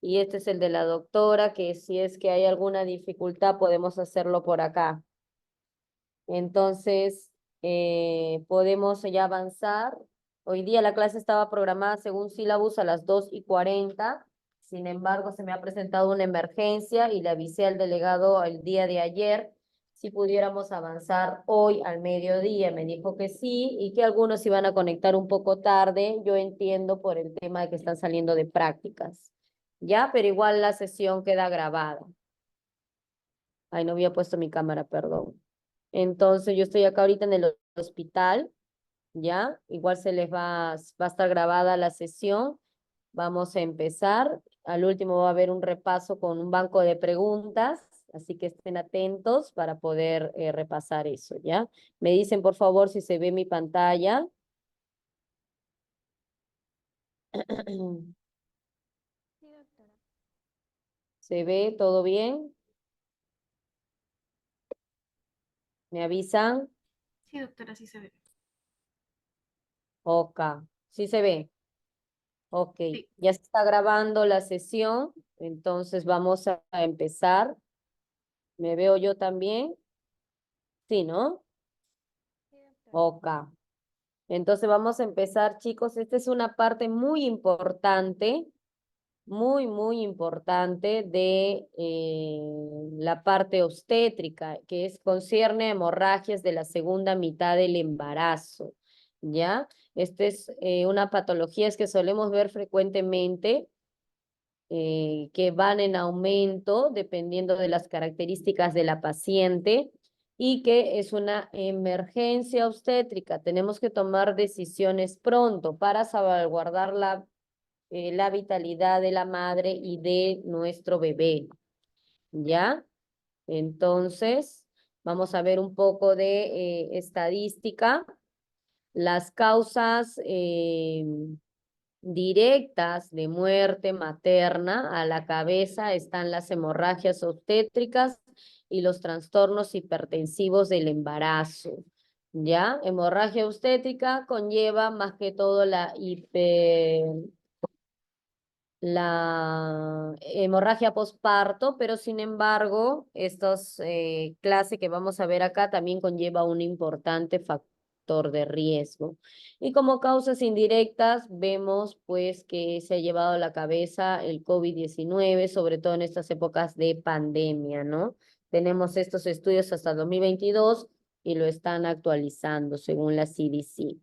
y este es el de la doctora, que si es que hay alguna dificultad podemos hacerlo por acá. Entonces, podemos ya avanzar. Hoy día la clase estaba programada según sílabus a las 2:40. Sin embargo, se me ha presentado una emergencia y le avisé al delegado el día de ayer si pudiéramos avanzar hoy al mediodía. Me dijo que sí y que algunos iban a conectar un poco tarde. Yo entiendo por el tema de que están saliendo de prácticas. Ya, pero igual la sesión queda grabada. Ay, no había puesto mi cámara, perdón. Entonces, yo estoy acá ahorita en el hospital, ¿ya? Igual va a estar grabada la sesión. Vamos a empezar. Al último va a haber un repaso con un banco de preguntas, así que estén atentos para poder repasar eso, ¿ya? Me dicen, por favor, si se ve mi pantalla. Sí, doctora. ¿Se ve todo bien? ¿Me avisan? Sí, doctora, sí se ve. Ok. ¿Sí se ve? Ok. Sí. Ya se está grabando la sesión, entonces vamos a empezar. ¿Me veo yo también? Sí, ¿no? Sí, doctora. Ok. Entonces vamos a empezar, chicos. Esta es una parte muy importante, muy importante de la parte obstétrica, que concierne a hemorragias de la segunda mitad del embarazo, ¿ya? Esta es una patología que solemos ver frecuentemente, que van en aumento dependiendo de las características de la paciente y que es una emergencia obstétrica. Tenemos que tomar decisiones pronto para salvaguardar la vitalidad de la madre y de nuestro bebé, ¿ya? Entonces, vamos a ver un poco de estadística. Las causas directas de muerte materna a la cabeza están las hemorragias obstétricas y los trastornos hipertensivos del embarazo. ¿Ya? Hemorragia obstétrica conlleva más que todo la hemorragia posparto, pero sin embargo, estos clase que vamos a ver acá también conlleva un importante factor de riesgo. Y como causas indirectas, vemos pues que se ha llevado a la cabeza el COVID-19, sobre todo en estas épocas de pandemia, ¿no? Tenemos estos estudios hasta 2022 y lo están actualizando según la CDC.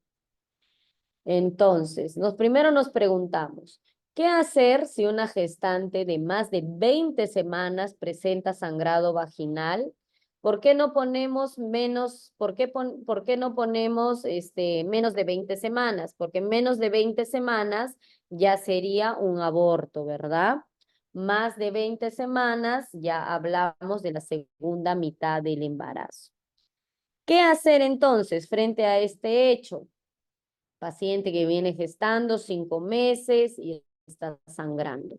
Entonces, primero nos preguntamos, ¿qué hacer si una gestante de más de 20 semanas presenta sangrado vaginal? ¿Por qué no ponemos por qué no ponemos menos de 20 semanas? Porque menos de 20 semanas ya sería un aborto, ¿verdad? Más de 20 semanas ya hablamos de la segunda mitad del embarazo. ¿Qué hacer entonces frente a este hecho? Paciente que viene gestando 5 meses y está sangrando.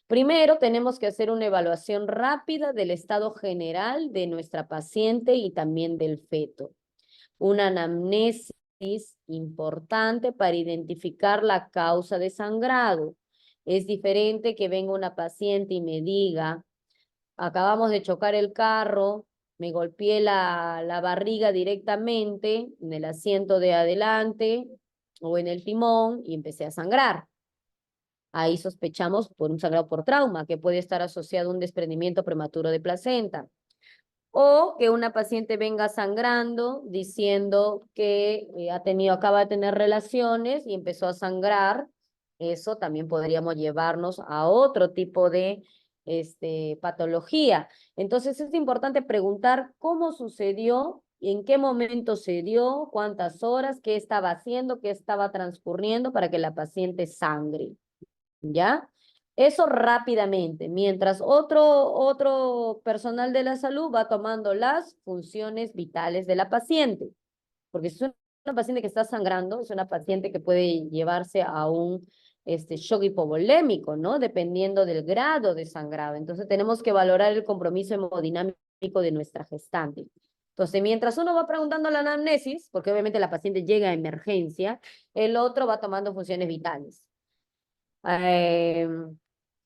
Primero, tenemos que hacer una evaluación rápida del estado general de nuestra paciente y también del feto. Una anamnesis importante para identificar la causa de sangrado. Es diferente que venga una paciente y me diga, acabamos de chocar el carro, me golpeé la barriga directamente en el asiento de adelante o en el timón y empecé a sangrar. Ahí sospechamos por un sangrado por trauma, que puede estar asociado a un desprendimiento prematuro de placenta. O que una paciente venga sangrando diciendo que acaba de tener relaciones y empezó a sangrar. Eso también podríamos llevarnos a otro tipo de patología. Entonces es importante preguntar cómo sucedió, en qué momento se dio, cuántas horas, qué estaba haciendo, qué estaba transcurriendo para que la paciente sangre. ¿Ya? Eso rápidamente, mientras otro personal de la salud va tomando las funciones vitales de la paciente. Porque si es una paciente que está sangrando, es una paciente que puede llevarse a un shock hipovolémico, ¿no? Dependiendo del grado de sangrado. Entonces tenemos que valorar el compromiso hemodinámico de nuestra gestante. Entonces, mientras uno va preguntando la anamnesis, porque obviamente la paciente llega a emergencia, el otro va tomando funciones vitales. Eh,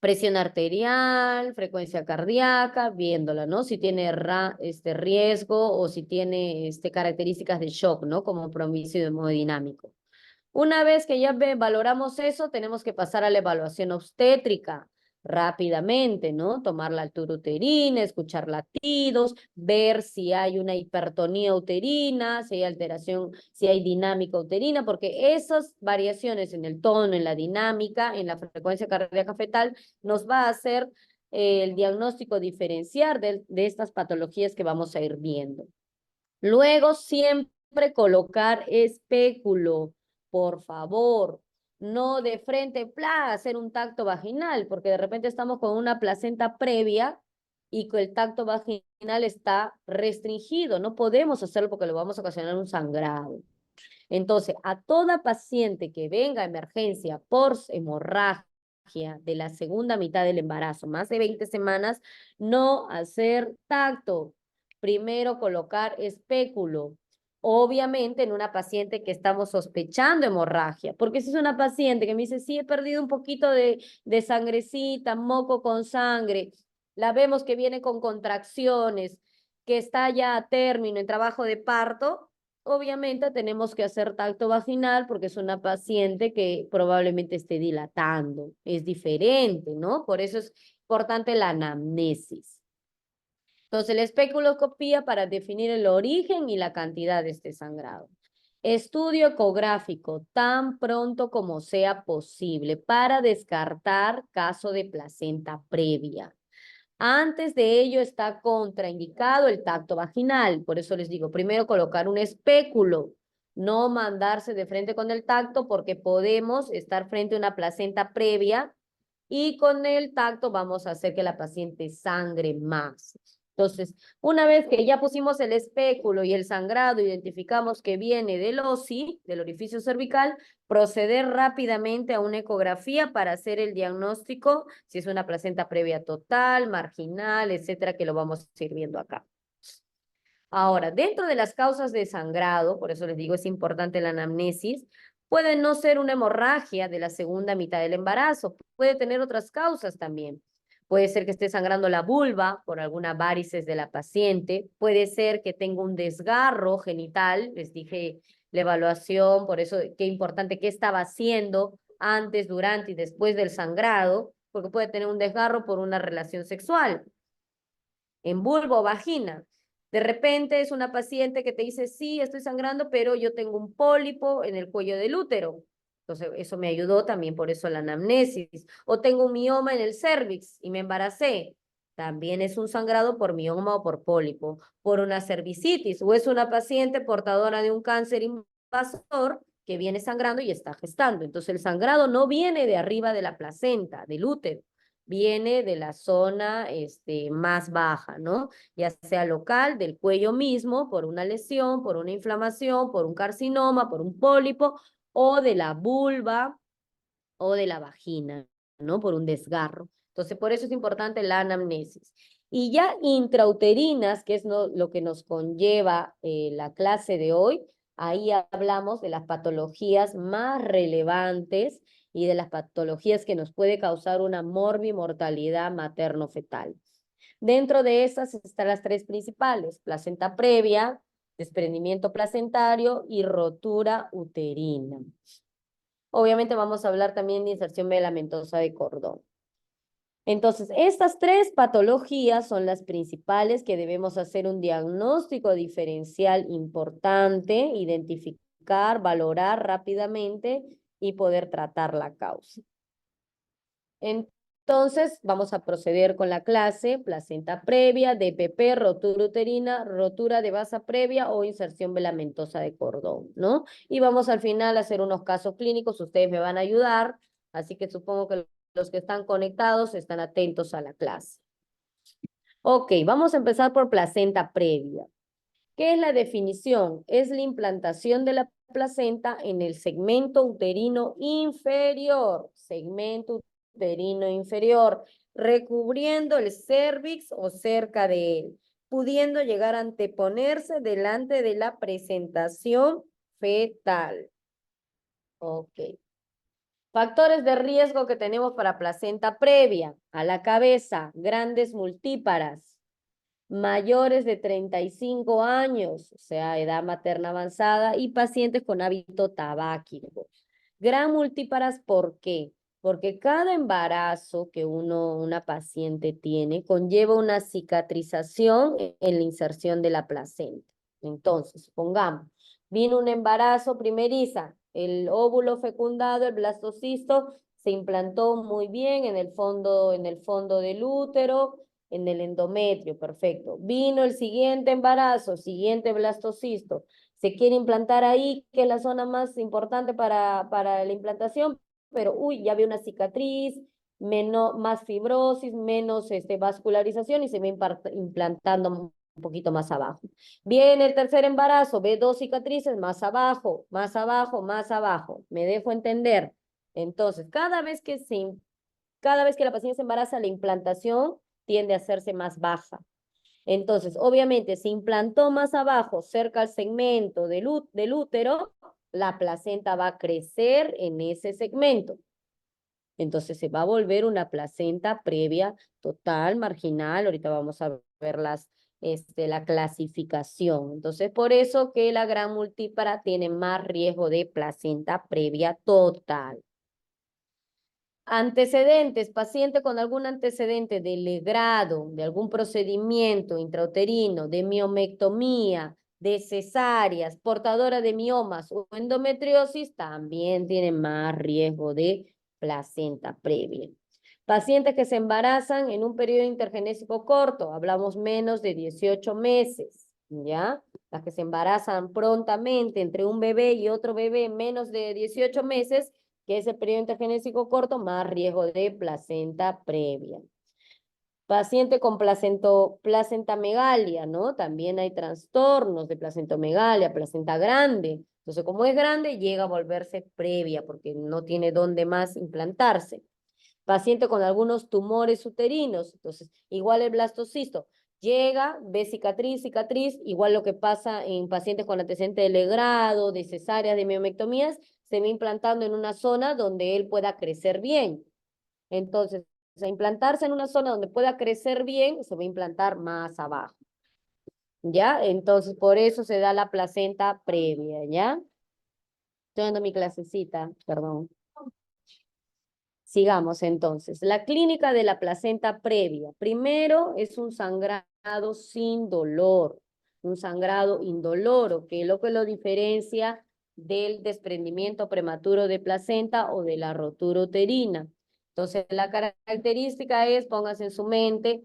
Presión arterial, frecuencia cardíaca, viéndola, ¿no? Si tiene riesgo o si tiene características de shock, ¿no? Como promiso hemodinámico. Una vez que ya valoramos eso, tenemos que pasar a la evaluación obstétrica rápidamente, ¿no? Tomar la altura uterina, escuchar latidos, ver si hay una hipertonía uterina, si hay alteración, si hay dinámica uterina, porque esas variaciones en el tono, en la dinámica, en la frecuencia cardíaca fetal, nos va a hacer el diagnóstico diferencial de estas patologías que vamos a ir viendo. Luego, siempre colocar espéculo, por favor, no de frente, hacer un tacto vaginal, porque de repente estamos con una placenta previa y que el tacto vaginal está restringido. No podemos hacerlo porque le vamos a ocasionar un sangrado. Entonces, a toda paciente que venga a emergencia por hemorragia de la segunda mitad del embarazo, más de 20 semanas, no hacer tacto. Primero colocar espéculo. Obviamente en una paciente que estamos sospechando hemorragia, porque si es una paciente que me dice, sí, he perdido un poquito de sangrecita, moco con sangre, la vemos que viene con contracciones, que está ya a término en trabajo de parto, obviamente tenemos que hacer tacto vaginal porque es una paciente que probablemente esté dilatando. Es diferente, ¿no? Por eso es importante la anamnesis. Entonces, la especuloscopía para definir el origen y la cantidad de este sangrado. Estudio ecográfico tan pronto como sea posible para descartar caso de placenta previa. Antes de ello está contraindicado el tacto vaginal. Por eso les digo, primero colocar un espéculo, no mandarse de frente con el tacto porque podemos estar frente a una placenta previa y con el tacto vamos a hacer que la paciente sangre más. Entonces, una vez que ya pusimos el espéculo y el sangrado, identificamos que viene del OSI, del orificio cervical, proceder rápidamente a una ecografía para hacer el diagnóstico, si es una placenta previa total, marginal, etcétera, que lo vamos a ir viendo acá. Ahora, dentro de las causas de sangrado, por eso les digo, es importante la anamnesis, puede no ser una hemorragia de la segunda mitad del embarazo, puede tener otras causas también. Puede ser que esté sangrando la vulva por alguna varices de la paciente, puede ser que tenga un desgarro genital, les dije la evaluación, por eso qué importante qué estaba haciendo antes, durante y después del sangrado, porque puede tener un desgarro por una relación sexual en vulva o vagina. De repente es una paciente que te dice, sí, estoy sangrando, pero yo tengo un pólipo en el cuello del útero. Entonces, eso me ayudó también, por eso la anamnesis. O tengo un mioma en el cervix y me embaracé. También es un sangrado por mioma o por pólipo, por una cervicitis. O es una paciente portadora de un cáncer invasor que viene sangrando y está gestando. Entonces, el sangrado no viene de arriba de la placenta, del útero, viene de la zona más baja, ¿no? Ya sea local, del cuello mismo, por una lesión, por una inflamación, por un carcinoma, por un pólipo, o de la vulva o de la vagina, ¿no? Por un desgarro. Entonces, por eso es importante la anamnesis. Y ya intrauterinas, que es lo que nos conlleva la clase de hoy, ahí hablamos de las patologías más relevantes y de las patologías que nos puede causar una morbimortalidad materno-fetal. Dentro de esas están las tres principales: placenta previa, desprendimiento placentario y rotura uterina. Obviamente vamos a hablar también de inserción medicamentosa de cordón. Entonces, estas tres patologías son las principales que debemos hacer un diagnóstico diferencial importante, identificar, valorar rápidamente y poder tratar la causa. Entonces, vamos a proceder con la clase: placenta previa, DPP, rotura uterina, rotura de basa previa o inserción velamentosa de cordón, ¿no? Y vamos al final a hacer unos casos clínicos, ustedes me van a ayudar, así que supongo que los que están conectados están atentos a la clase. Ok, vamos a empezar por placenta previa. ¿Qué es la definición? Es la implantación de la placenta en el segmento uterino inferior, recubriendo el cérvix o cerca de él, pudiendo llegar a anteponerse delante de la presentación fetal. Ok. Factores de riesgo que tenemos para placenta previa: a la cabeza, grandes multíparas, mayores de 35 años, o sea, edad materna avanzada, y pacientes con hábito tabáquico. Gran multíparas, ¿por qué? Porque cada embarazo que una paciente tiene conlleva una cicatrización en la inserción de la placenta. Entonces, supongamos, vino un embarazo primeriza, el óvulo fecundado, el blastocisto, se implantó muy bien en el fondo del útero, en el endometrio, perfecto. Vino el siguiente embarazo, siguiente blastocisto, se quiere implantar ahí, que es la zona más importante para la implantación, pero uy, ya había una cicatriz, más fibrosis, menos vascularización y se va implantando un poquito más abajo. Viene el tercer embarazo, ve dos cicatrices más abajo, más abajo, más abajo. ¿Me dejo entender? Entonces, cada vez que la paciente se embaraza, la implantación tiende a hacerse más baja. Entonces, obviamente, se implantó más abajo, cerca al segmento del útero, la placenta va a crecer en ese segmento. Entonces, se va a volver una placenta previa total, marginal. Ahorita vamos a ver la clasificación. Entonces, por eso que la gran multípara tiene más riesgo de placenta previa total. Antecedentes: paciente con algún antecedente de legrado, de algún procedimiento intrauterino, de miomectomía, de cesáreas, portadora de miomas o endometriosis, también tiene más riesgo de placenta previa. Pacientes que se embarazan en un periodo intergenésico corto, hablamos menos de 18 meses, ¿ya? Las que se embarazan prontamente entre un bebé y otro bebé menos de 18 meses, que es el periodo intergenésico corto, más riesgo de placenta previa. Paciente con placentamegalia, ¿no? También hay trastornos de placentamegalia, placenta grande. Entonces, como es grande, llega a volverse previa porque no tiene dónde más implantarse. Paciente con algunos tumores uterinos, entonces, igual el blastocisto. Llega, ve cicatriz, igual lo que pasa en pacientes con antecedente de legrado, de cesáreas, de miomectomías, se va implantando en una zona donde él pueda crecer bien. Entonces, a implantarse en una zona donde pueda crecer bien, se va a implantar más abajo. ¿Ya? Entonces, por eso se da la placenta previa, ¿ya? Estoy dando mi clasecita, perdón. Sigamos entonces. La clínica de la placenta previa. Primero es un sangrado sin dolor, un sangrado indoloro, que es lo que lo diferencia del desprendimiento prematuro de placenta o de la rotura uterina. Entonces, la característica es, póngase en su mente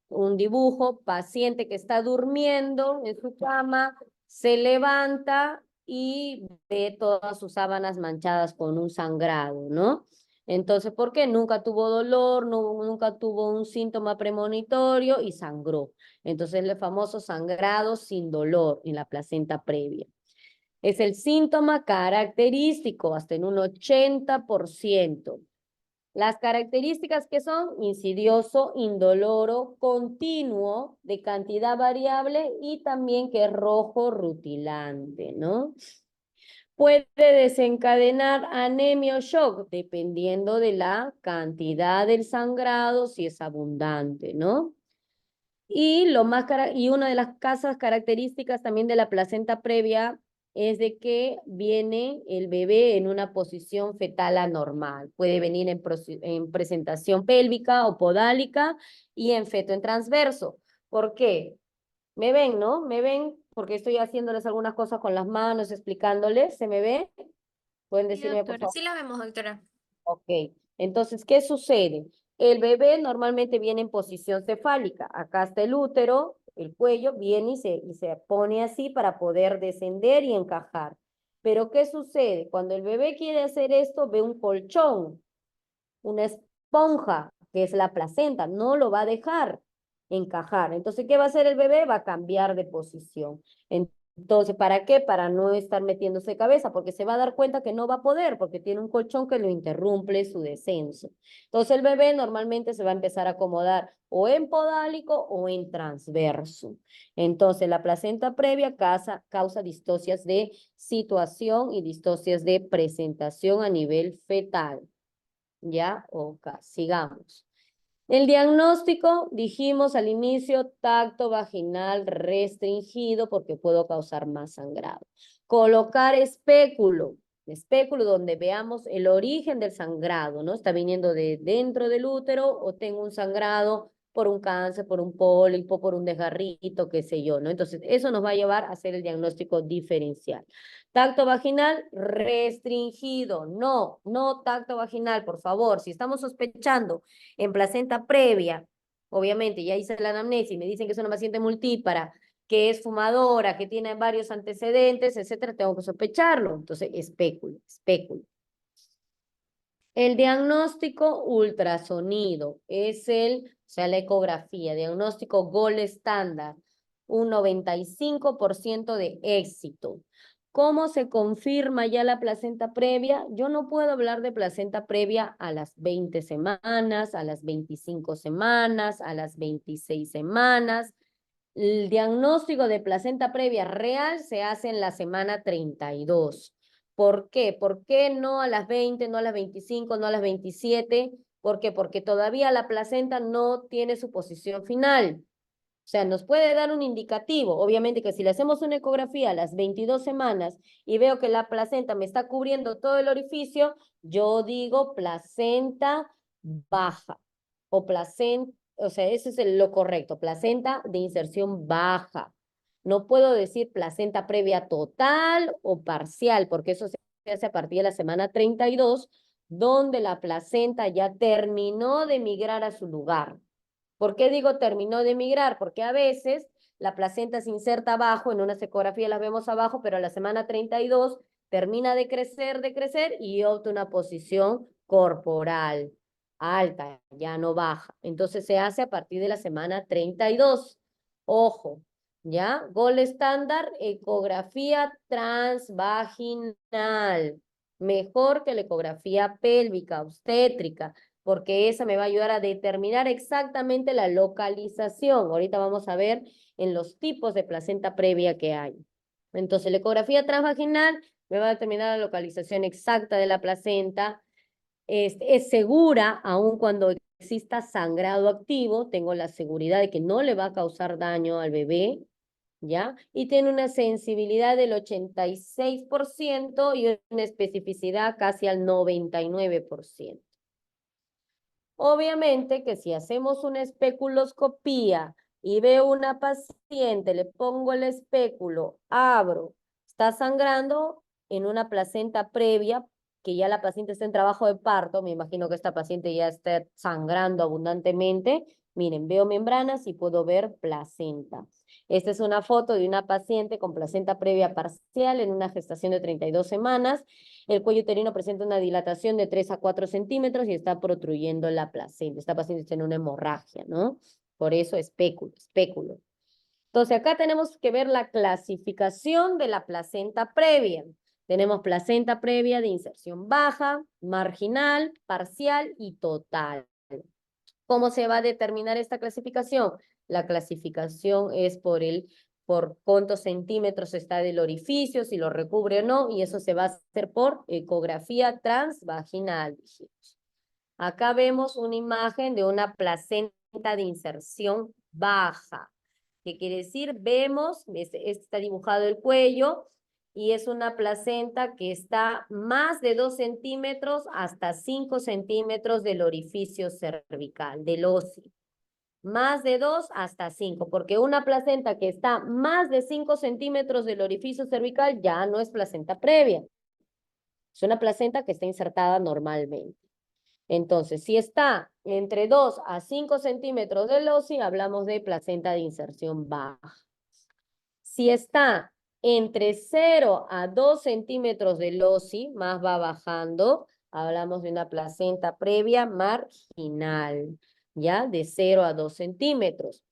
un dibujo: paciente que está durmiendo en su cama, se levanta y ve todas sus sábanas manchadas con un sangrado, ¿no? Entonces, ¿por qué? Nunca tuvo dolor, nunca tuvo un síntoma premonitorio y sangró. Entonces, el famoso sangrado sin dolor en la placenta previa. Es el síntoma característico, hasta en un 80%. Las características que son: insidioso, indoloro, continuo, de cantidad variable y también que es rojo rutilante, ¿no? Puede desencadenar anemia o shock, dependiendo de la cantidad del sangrado, si es abundante, ¿no? Y una de las características también de la placenta previa es de que viene el bebé en una posición fetal anormal. Puede venir en presentación pélvica o podálica y en feto en transverso. ¿Por qué? Me ven, ¿no? Me ven porque estoy haciéndoles algunas cosas con las manos, explicándoles. ¿Se me ve? ¿Pueden Sí, decirme, por doctora. favor? Sí la vemos, doctora. Ok. Entonces, ¿qué sucede? El bebé normalmente viene en posición cefálica. Acá está el útero, el cuello, viene y se pone así para poder descender y encajar. Pero ¿qué sucede? Cuando el bebé quiere hacer esto, ve un colchón, una esponja, que es la placenta, no lo va a dejar encajar. Entonces, ¿qué va a hacer el bebé? Va a cambiar de posición. Entonces, ¿para qué? Para no estar metiéndose cabeza, porque se va a dar cuenta que no va a poder, porque tiene un colchón que lo interrumpe su descenso. Entonces, el bebé normalmente se va a empezar a acomodar o en podálico o en transverso. Entonces, la placenta previa causa distocias de situación y distocias de presentación a nivel fetal. ¿Ya? Ok, sigamos. El diagnóstico, dijimos al inicio, tacto vaginal restringido porque puedo causar más sangrado. Colocar espéculo donde veamos el origen del sangrado, ¿no? Está viniendo de dentro del útero o tengo un sangrado por un cáncer, por un pólipo, por un desgarrito, qué sé yo, ¿no? Entonces, eso nos va a llevar a hacer el diagnóstico diferencial. Tacto vaginal restringido, no tacto vaginal, por favor. Si estamos sospechando en placenta previa, obviamente ya hice la anamnesis y me dicen que es una paciente multípara, que es fumadora, que tiene varios antecedentes, etcétera, tengo que sospecharlo. Entonces, espéculo. El diagnóstico ultrasonido es o sea, la ecografía, diagnóstico gold estándar, un 95% de éxito. ¿Cómo se confirma ya la placenta previa? Yo no puedo hablar de placenta previa a las 20 semanas, a las 25 semanas, a las 26 semanas. El diagnóstico de placenta previa real se hace en la semana 32. ¿Por qué? ¿Por qué no a las 20, no a las 25, no a las 27? ¿Por qué? Porque todavía la placenta no tiene su posición final. O sea, nos puede dar un indicativo. Obviamente que si le hacemos una ecografía a las 22 semanas y veo que la placenta me está cubriendo todo el orificio, yo digo placenta baja o placenta, o sea, eso es lo correcto, placenta de inserción baja. No puedo decir placenta previa total o parcial, porque eso se hace a partir de la semana 32, donde la placenta ya terminó de migrar a su lugar. ¿Por qué digo terminó de migrar? Porque a veces la placenta se inserta abajo, en una ecografía las vemos abajo, pero a la semana 32 termina de crecer y opta una posición corporal alta, ya no baja. Entonces se hace a partir de la semana 32. Ojo, ¿ya? Gol estándar, ecografía transvaginal. Mejor que la ecografía pélvica, obstétrica, porque esa me va a ayudar a determinar exactamente la localización. Ahorita vamos a ver en los tipos de placenta previa que hay. Entonces, la ecografía transvaginal me va a determinar la localización exacta de la placenta. Es segura, aun cuando exista sangrado activo, tengo la seguridad de que no le va a causar daño al bebé, ¿ya? Y tiene una sensibilidad del 86% y una especificidad casi al 99%. Obviamente que si hacemos una especuloscopía y veo una paciente, le pongo el espéculo, abro, está sangrando en una placenta previa, que ya la paciente está en trabajo de parto, me imagino que esta paciente ya está sangrando abundantemente. Miren, veo membranas y puedo ver placenta. Esta es una foto de una paciente con placenta previa parcial en una gestación de 32 semanas. El cuello uterino presenta una dilatación de 3 a 4 centímetros y está protruyendo la placenta. Esta paciente tiene una hemorragia, ¿no? Por eso espéculo. Entonces, acá tenemos que ver la clasificación de la placenta previa. Tenemos placenta previa de inserción baja, marginal, parcial y total. ¿Cómo se va a determinar esta clasificación? La clasificación es por cuántos centímetros está del orificio, si lo recubre o no, y eso se va a hacer por ecografía transvaginal, dijimos. Acá vemos una imagen de una placenta de inserción baja. ¿Qué quiere decir? Vemos, está dibujado el cuello, y es una placenta que está más de 2 centímetros hasta 5 centímetros del orificio cervical, del óseo. Más de 2 hasta 5, porque una placenta que está más de 5 centímetros del orificio cervical ya no es placenta previa. Es una placenta que está insertada normalmente. Entonces, si está entre 2 a 5 centímetros del óseo, hablamos de placenta de inserción baja. Si está entre 0 a 2 centímetros del OSI, más va bajando, hablamos de una placenta previa marginal, ¿ya? De 0 a 2 centímetros.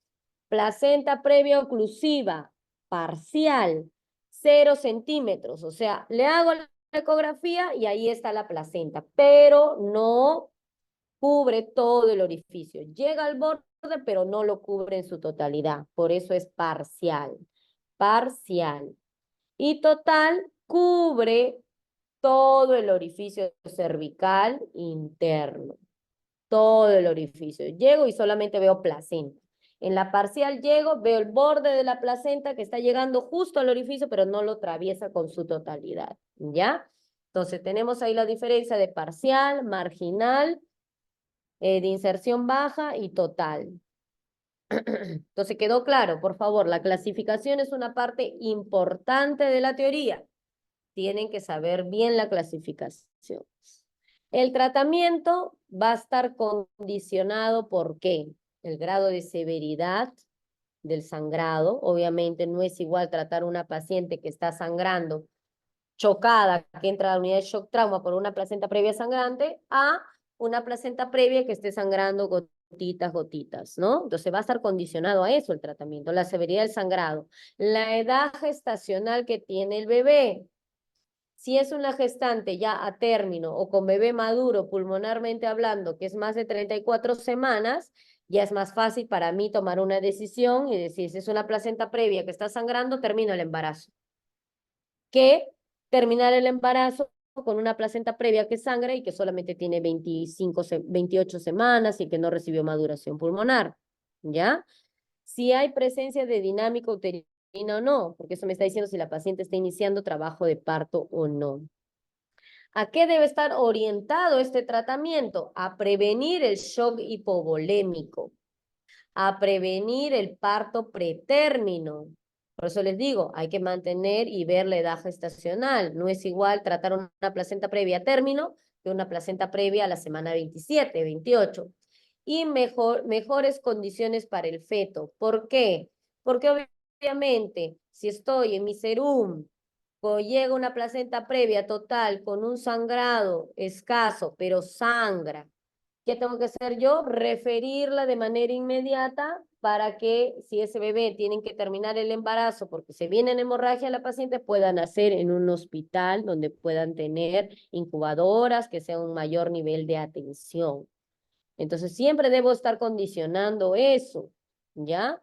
Placenta previa oclusiva, parcial, 0 centímetros. O sea, le hago la ecografía y ahí está la placenta, pero no cubre todo el orificio. Llega al borde, pero no lo cubre en su totalidad. Por eso es parcial. Parcial. Y total cubre todo el orificio cervical interno, todo el orificio. Llego y solamente veo placenta. En la parcial llego, veo el borde de la placenta que está llegando justo al orificio, pero no lo atraviesa con su totalidad, ¿ya? Entonces tenemos ahí la diferencia de parcial, marginal, de inserción baja y total. Entonces quedó claro, por favor, la clasificación es una parte importante de la teoría. Tienen que saber bien la clasificación. El tratamiento va a estar condicionado por ¿qué? El grado de severidad del sangrado. Obviamente no es igual tratar a una paciente que está sangrando chocada, que entra a la unidad de shock trauma por una placenta previa sangrante, a una placenta previa que esté sangrando gotitas, gotitas, ¿no? Entonces va a estar condicionado a eso el tratamiento, la severidad del sangrado, la edad gestacional que tiene el bebé. Si es una gestante ya a término o con bebé maduro pulmonarmente hablando, que es más de 34 semanas, ya es más fácil para mí tomar una decisión y decir, si es una placenta previa que está sangrando, termino el embarazo. Que terminar el embarazo con una placenta previa que sangra y que solamente tiene 28 semanas y que no recibió maduración pulmonar, ¿ya? Si hay presencia de dinámica uterina o no, porque eso me está diciendo si la paciente está iniciando trabajo de parto o no. ¿A qué debe estar orientado este tratamiento? A prevenir el shock hipovolémico, a prevenir el parto pretérmino. Por eso les digo, hay que mantener y ver la edad gestacional. No es igual tratar una placenta previa a término que una placenta previa a la semana 27, 28. Y mejores condiciones para el feto. ¿Por qué? Porque obviamente, si estoy en mi serum, o llega una placenta previa total con un sangrado escaso, pero sangra, ¿qué tengo que hacer yo? Referirla de manera inmediata para que si ese bebé tienen que terminar el embarazo porque se viene en hemorragia la paciente, puedan nacer en un hospital donde puedan tener incubadoras que sea un mayor nivel de atención. Entonces siempre debo estar condicionando eso, ¿ya?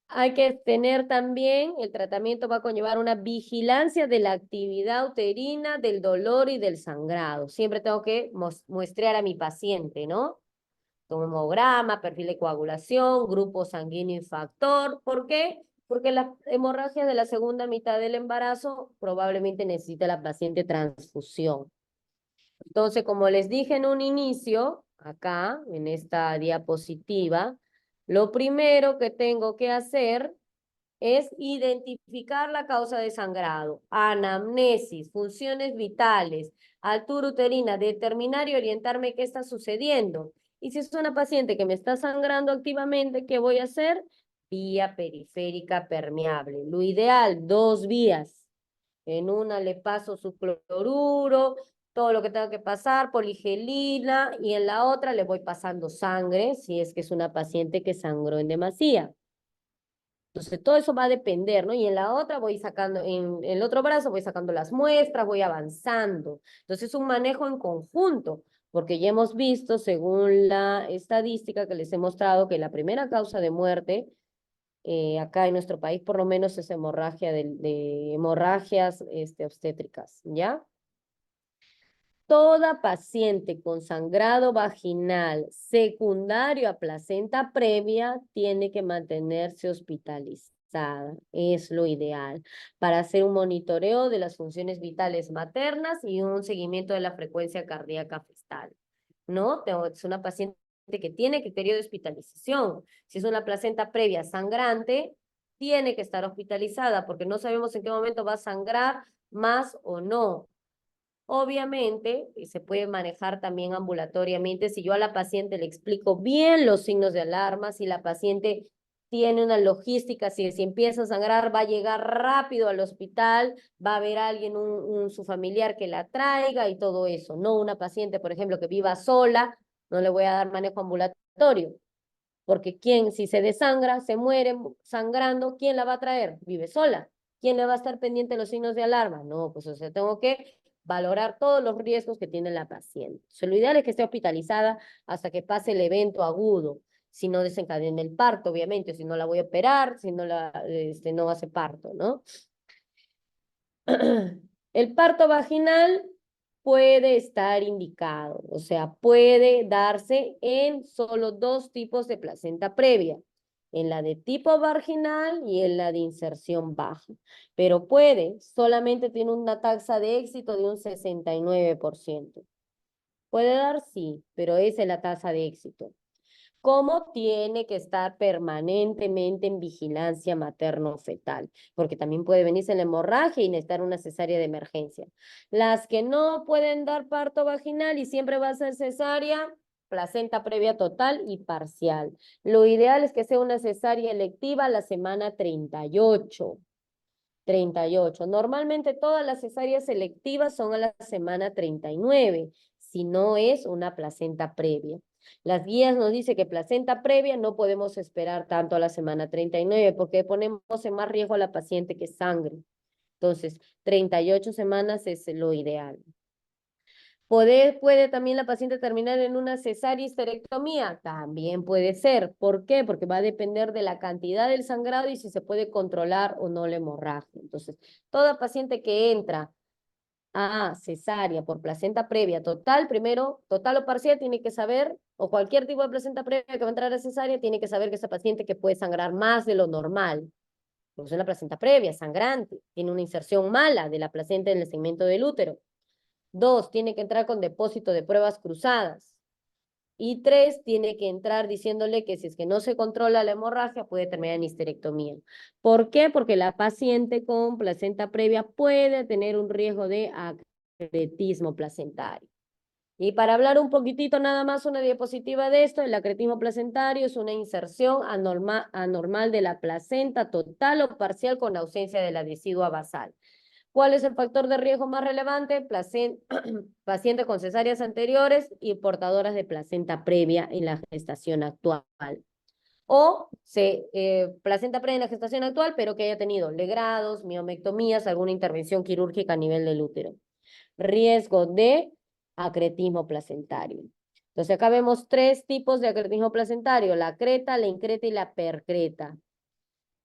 Hay que tener también, el tratamiento va a conllevar una vigilancia de la actividad uterina, del dolor y del sangrado. Siempre tengo que muestrear a mi paciente, ¿no? Tomograma, perfil de coagulación, grupo sanguíneo y factor. ¿Por qué? Porque las hemorragias de la segunda mitad del embarazo probablemente necesite la paciente transfusión. Entonces, como les dije en un inicio, acá, en esta diapositiva, lo primero que tengo que hacer es identificar la causa de sangrado, anamnesis, funciones vitales, altura uterina, determinar y orientarme qué está sucediendo. Y si es una paciente que me está sangrando activamente, ¿qué voy a hacer? Vía periférica permeable. Lo ideal, 2 vías. En una le paso su cloruro, todo lo que tenga que pasar, poligelina, y en la otra le voy pasando sangre, si es que es una paciente que sangró en demasía. Entonces, todo eso va a depender, ¿no? Y en la otra voy sacando, en el otro brazo voy sacando las muestras, voy avanzando. Entonces, es un manejo en conjunto, porque ya hemos visto, según la estadística que les he mostrado, que la primera causa de muerte acá en nuestro país, por lo menos, es hemorragia de hemorragias obstétricas, ¿ya? Toda paciente con sangrado vaginal secundario a placenta previa tiene que mantenerse hospitalizada. Es lo ideal para hacer un monitoreo de las funciones vitales maternas y un seguimiento de la frecuencia cardíaca fetal. ¿No? Es una paciente que tiene criterio de hospitalización. Si es una placenta previa sangrante, tiene que estar hospitalizada porque no sabemos en qué momento va a sangrar más o no. Obviamente, se puede manejar también ambulatoriamente si yo a la paciente le explico bien los signos de alarma, si la paciente tiene una logística, si empieza a sangrar, va a llegar rápido al hospital, va a haber alguien, su familiar que la traiga y todo eso. No una paciente, por ejemplo, que viva sola, no le voy a dar manejo ambulatorio, porque si se desangra, se muere sangrando, ¿quién la va a traer? Vive sola. ¿Quién le va a estar pendiente de los signos de alarma? No, pues o sea, tengo que valorar todos los riesgos que tiene la paciente. O sea, lo ideal es que esté hospitalizada hasta que pase el evento agudo, si no desencadena el parto, obviamente, si no la voy a operar, si no no hace parto, ¿no? El parto vaginal puede estar indicado, o sea, puede darse en solo dos tipos de placenta previa, en la de tipo vaginal y en la de inserción baja. Pero solamente tiene una tasa de éxito de un 69%. Puede dar, sí, pero esa es la tasa de éxito. ¿Cómo tiene que estar permanentemente en vigilancia materno-fetal? Porque también puede venirse la hemorragia y necesitar una cesárea de emergencia. Las que no pueden dar parto vaginal y siempre va a ser cesárea, placenta previa total y parcial. Lo ideal es que sea una cesárea electiva a la semana 38. 38. Normalmente todas las cesáreas selectivas son a la semana 39, si no es una placenta previa. Las guías nos dicen que placenta previa no podemos esperar tanto a la semana 39 porque ponemos en más riesgo a la paciente que sangre. Entonces, 38 semanas es lo ideal. ¿Puede también la paciente terminar en una cesárea histerectomía? También puede ser. ¿Por qué? Porque va a depender de la cantidad del sangrado y si se puede controlar o no la hemorragia. Entonces, toda paciente que entra a cesárea por placenta previa total, primero, total o parcial, tiene que saber, o cualquier tipo de placenta previa que va a entrar a cesárea, tiene que saber que esa paciente que puede sangrar más de lo normal, porque es una placenta previa, sangrante, tiene una inserción mala de la placenta en el segmento del útero. 2, tiene que entrar con depósito de pruebas cruzadas. Y 3, tiene que entrar diciéndole que si es que no se controla la hemorragia, puede terminar en histerectomía. ¿Por qué? Porque la paciente con placenta previa puede tener un riesgo de acretismo placentario. Y para hablar un poquitito nada más una diapositiva de esto, el acretismo placentario es una inserción anormal de la placenta total o parcial con ausencia de la decidua basal. ¿Cuál es el factor de riesgo más relevante? Pacientes con cesáreas anteriores y portadoras de placenta previa en la gestación actual. O placenta previa en la gestación actual, pero que haya tenido legrados, miomectomías, alguna intervención quirúrgica a nivel del útero. Riesgo de acretismo placentario. Entonces acá vemos 3 tipos de acretismo placentario: la creta, la increta y la percreta.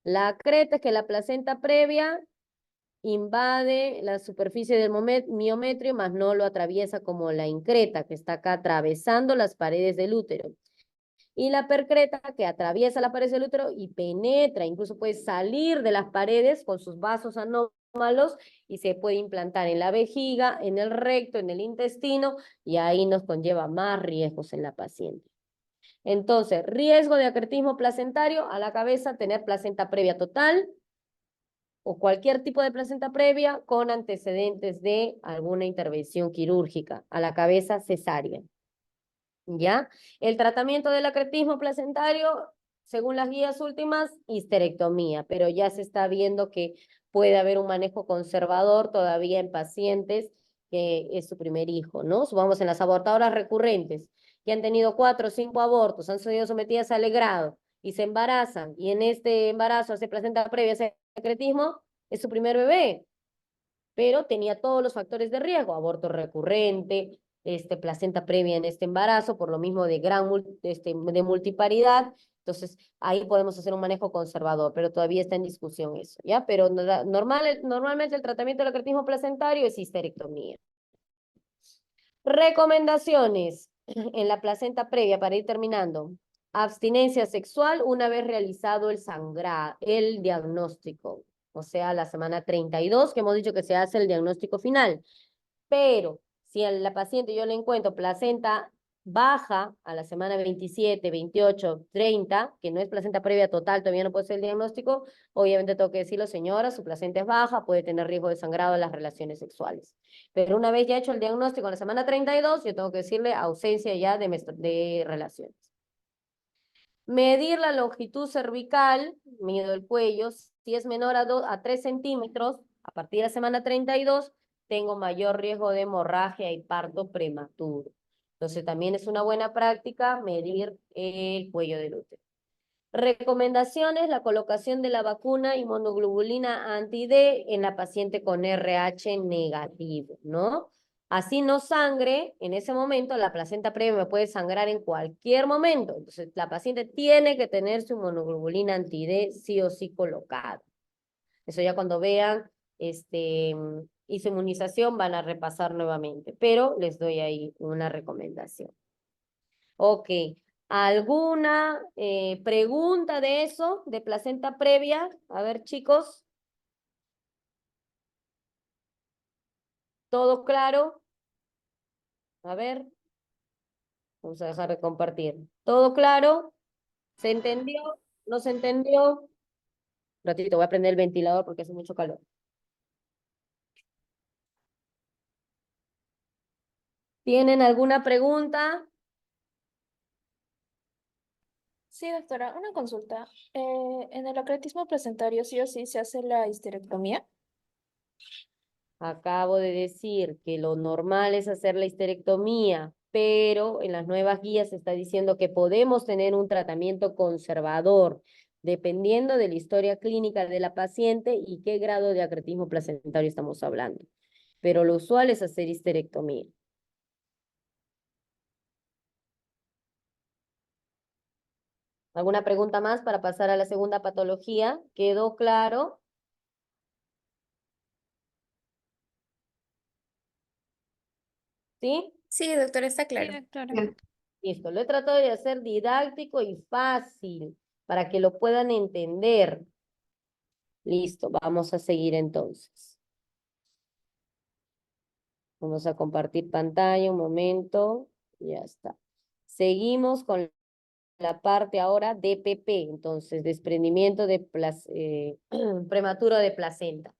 La creta es que la placenta previa invade la superficie del miometrio, mas no lo atraviesa como la increta, que está acá atravesando las paredes del útero. Y la percreta, que atraviesa las paredes del útero y penetra, incluso puede salir de las paredes con sus vasos anómalos y se puede implantar en la vejiga, en el recto, en el intestino, y ahí nos conlleva más riesgos en la paciente. Entonces, riesgo de acretismo placentario: a la cabeza, tener placenta previa total, o cualquier tipo de placenta previa con antecedentes de alguna intervención quirúrgica, a la cabeza, cesárea. ¿Ya? El tratamiento del acretismo placentario, según las guías últimas, histerectomía, pero ya se está viendo que puede haber un manejo conservador todavía en pacientes que es su primer hijo, ¿no? Supongamos en las abortadoras recurrentes, que han tenido 4 o 5 abortos, han sido sometidas al legrado y se embarazan, y en este embarazo hace placenta previa, hace acretismo, es su primer bebé, pero tenía todos los factores de riesgo: aborto recurrente, placenta previa en este embarazo, por lo mismo de de multiparidad. Entonces, ahí podemos hacer un manejo conservador, pero todavía está en discusión eso, ¿ya? Pero normalmente el tratamiento del acretismo placentario es histerectomía. Recomendaciones en la placenta previa, para ir terminando: abstinencia sexual una vez realizado el diagnóstico, o sea, la semana 32, que hemos dicho que se hace el diagnóstico final. Pero si a la paciente yo le encuentro placenta baja a la semana 27, 28, 30, que no es placenta previa total, todavía no puede ser el diagnóstico, obviamente tengo que decirlo: señora, su placenta es baja, puede tener riesgo de sangrado en las relaciones sexuales. Pero una vez ya hecho el diagnóstico en la semana 32, yo tengo que decirle ausencia ya de relaciones. Medir la longitud cervical, mido el cuello, si es menor a 3 centímetros, a partir de la semana 32, tengo mayor riesgo de hemorragia y parto prematuro. Entonces también es una buena práctica medir el cuello del útero. Recomendaciones: la colocación de la vacuna inmunoglobulina anti-D en la paciente con RH negativo, ¿no? Así no sangre en ese momento, la placenta previa me puede sangrar en cualquier momento. Entonces, la paciente tiene que tener su inmunoglobulina anti-D sí o sí colocada. Eso ya cuando vean y su inmunización van a repasar nuevamente, pero les doy ahí una recomendación. Ok, ¿alguna pregunta de eso, de placenta previa? A ver, chicos, ¿todo claro? A ver, vamos a dejar de compartir. ¿Todo claro? ¿Se entendió? ¿No se entendió? Un ratito, voy a prender el ventilador porque hace mucho calor. ¿Tienen alguna pregunta? Sí, doctora, una consulta. ¿En el acretismo placentario sí o sí se hace la histerectomía? Acabo de decir que lo normal es hacer la histerectomía, pero en las nuevas guías se está diciendo que podemos tener un tratamiento conservador, dependiendo de la historia clínica de la paciente y qué grado de acretismo placentario estamos hablando. Pero lo usual es hacer histerectomía. ¿Alguna pregunta más para pasar a la segunda patología? ¿Quedó claro? ¿Sí? Sí, doctora, está Sí, claro. doctora. Listo, lo he tratado de hacer didáctico y fácil para que lo puedan entender. Listo, vamos a seguir entonces. Vamos a compartir pantalla un momento. Ya está. Seguimos con la parte ahora de DPP, entonces, desprendimiento de prematuro de placenta.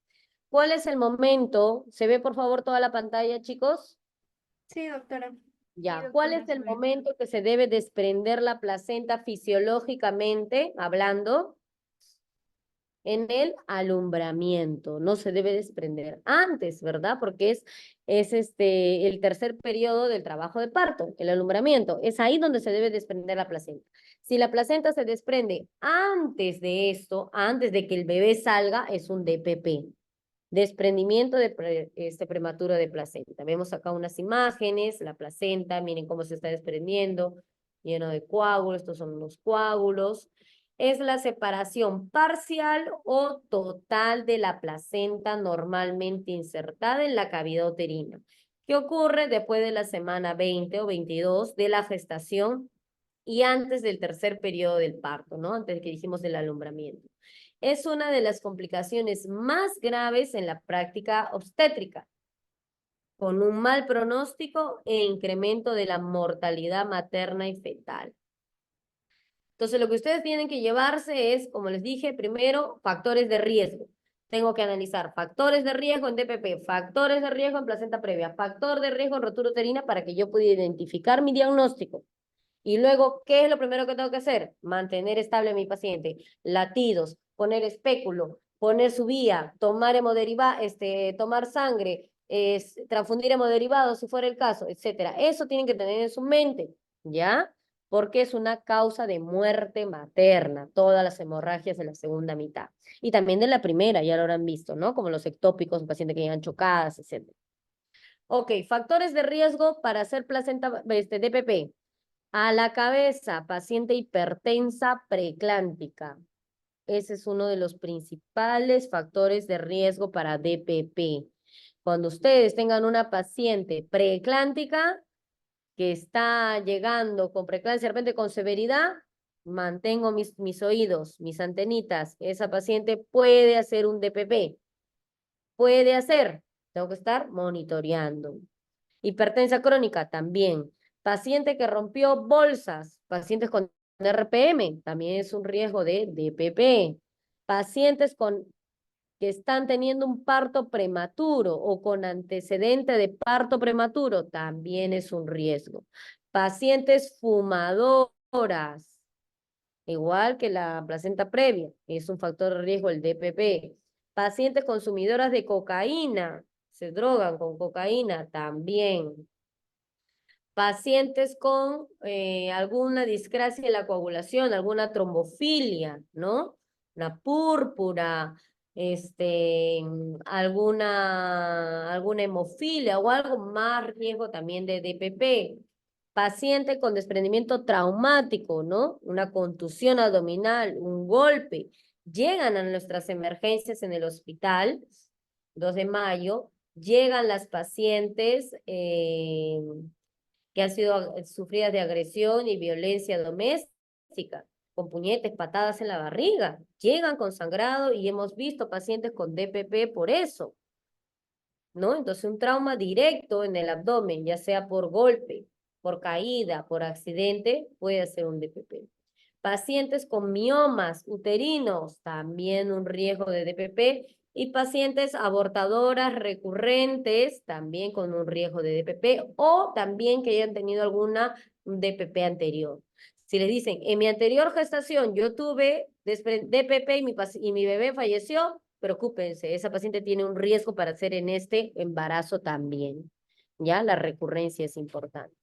¿Cuál es el momento? ¿Se ve por favor toda la pantalla, chicos? Sí, doctora. Ya, ¿cuál es el momento que se debe desprender la placenta fisiológicamente hablando? En el alumbramiento, no se debe desprender antes, ¿verdad? Porque es el tercer periodo del trabajo de parto, el alumbramiento. Es ahí donde se debe desprender la placenta. Si la placenta se desprende antes de esto, antes de que el bebé salga, es un DPP. Desprendimiento de prematuro de placenta. Vemos acá unas imágenes, la placenta, miren cómo se está desprendiendo, lleno de coágulos, estos son los coágulos. Es la separación parcial o total de la placenta normalmente insertada en la cavidad uterina, que ocurre después de la semana 20 o 22 de la gestación y antes del tercer periodo del parto, ¿no? Antes que dijimos del alumbramiento. Es una de las complicaciones más graves en la práctica obstétrica, con un mal pronóstico e incremento de la mortalidad materna y fetal. Entonces, lo que ustedes tienen que llevarse es, como les dije, primero, factores de riesgo. Tengo que analizar factores de riesgo en DPP, factores de riesgo en placenta previa, factor de riesgo en rotura uterina para que yo pueda identificar mi diagnóstico. Y luego, ¿qué es lo primero que tengo que hacer? Mantener estable a mi paciente. Latidos, poner espéculo, poner su vía, tomar tomar sangre, transfundir hemoderivados si fuera el caso, etcétera. Eso tienen que tener en su mente, ¿ya? Porque es una causa de muerte materna, todas las hemorragias de la segunda mitad. Y también de la primera, ya lo habrán visto, ¿no? Como los ectópicos, pacientes que llegan chocadas, etcétera. Ok, factores de riesgo para hacer placenta, DPP. A la cabeza, paciente hipertensa preeclántica. Ese es uno de los principales factores de riesgo para DPP. Cuando ustedes tengan una paciente preeclántica que está llegando con preeclampsia de repente con severidad, mantengo mis oídos, mis antenitas. Esa paciente puede hacer un DPP. Puede hacer. Tengo que estar monitoreando. Hipertensa crónica también. Paciente que rompió bolsas, pacientes con RPM, también es un riesgo de DPP. Pacientes que están teniendo un parto prematuro o con antecedente de parto prematuro, también es un riesgo. Pacientes fumadoras, igual que la placenta previa, es un factor de riesgo el DPP. Pacientes consumidoras de cocaína, se drogan con cocaína, también. Pacientes con alguna discrasia de la coagulación, alguna trombofilia, ¿no? Una púrpura, alguna hemofilia o algo más riesgo también de DPP. Paciente con desprendimiento traumático, ¿no? Una contusión abdominal, un golpe. Llegan a nuestras emergencias en el hospital, 2 de mayo, llegan las pacientes que han sido sufridas de agresión y violencia doméstica, con puñetes, patadas en la barriga, llegan con sangrado y hemos visto pacientes con DPP por eso, ¿no? Entonces un trauma directo en el abdomen, ya sea por golpe, por caída, por accidente, puede ser un DPP. Pacientes con miomas uterinos, también un riesgo de DPP. Y pacientes abortadoras recurrentes, también con un riesgo de DPP, o también que hayan tenido alguna DPP anterior. Si les dicen, en mi anterior gestación yo tuve DPP y mi bebé falleció, preocúpense, esa paciente tiene un riesgo para hacer en este embarazo también. ¿Ya? La recurrencia es importante.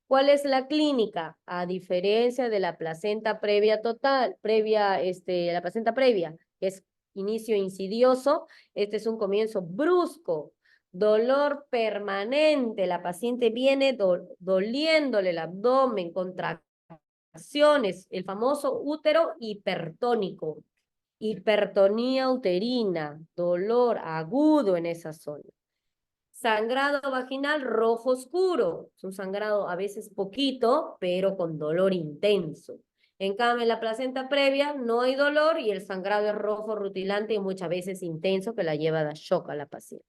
¿Cuál es la clínica? A diferencia de la placenta previa total, la placenta previa, que es inicio insidioso, este es un comienzo brusco, dolor permanente, la paciente viene doliéndole el abdomen, contracciones, el famoso útero hipertónico, hipertonía uterina, dolor agudo en esa zona. Sangrado vaginal rojo oscuro, es un sangrado a veces poquito, pero con dolor intenso. En cambio, en la placenta previa no hay dolor y el sangrado es rojo rutilante y muchas veces intenso que la lleva a dar shock a la paciente.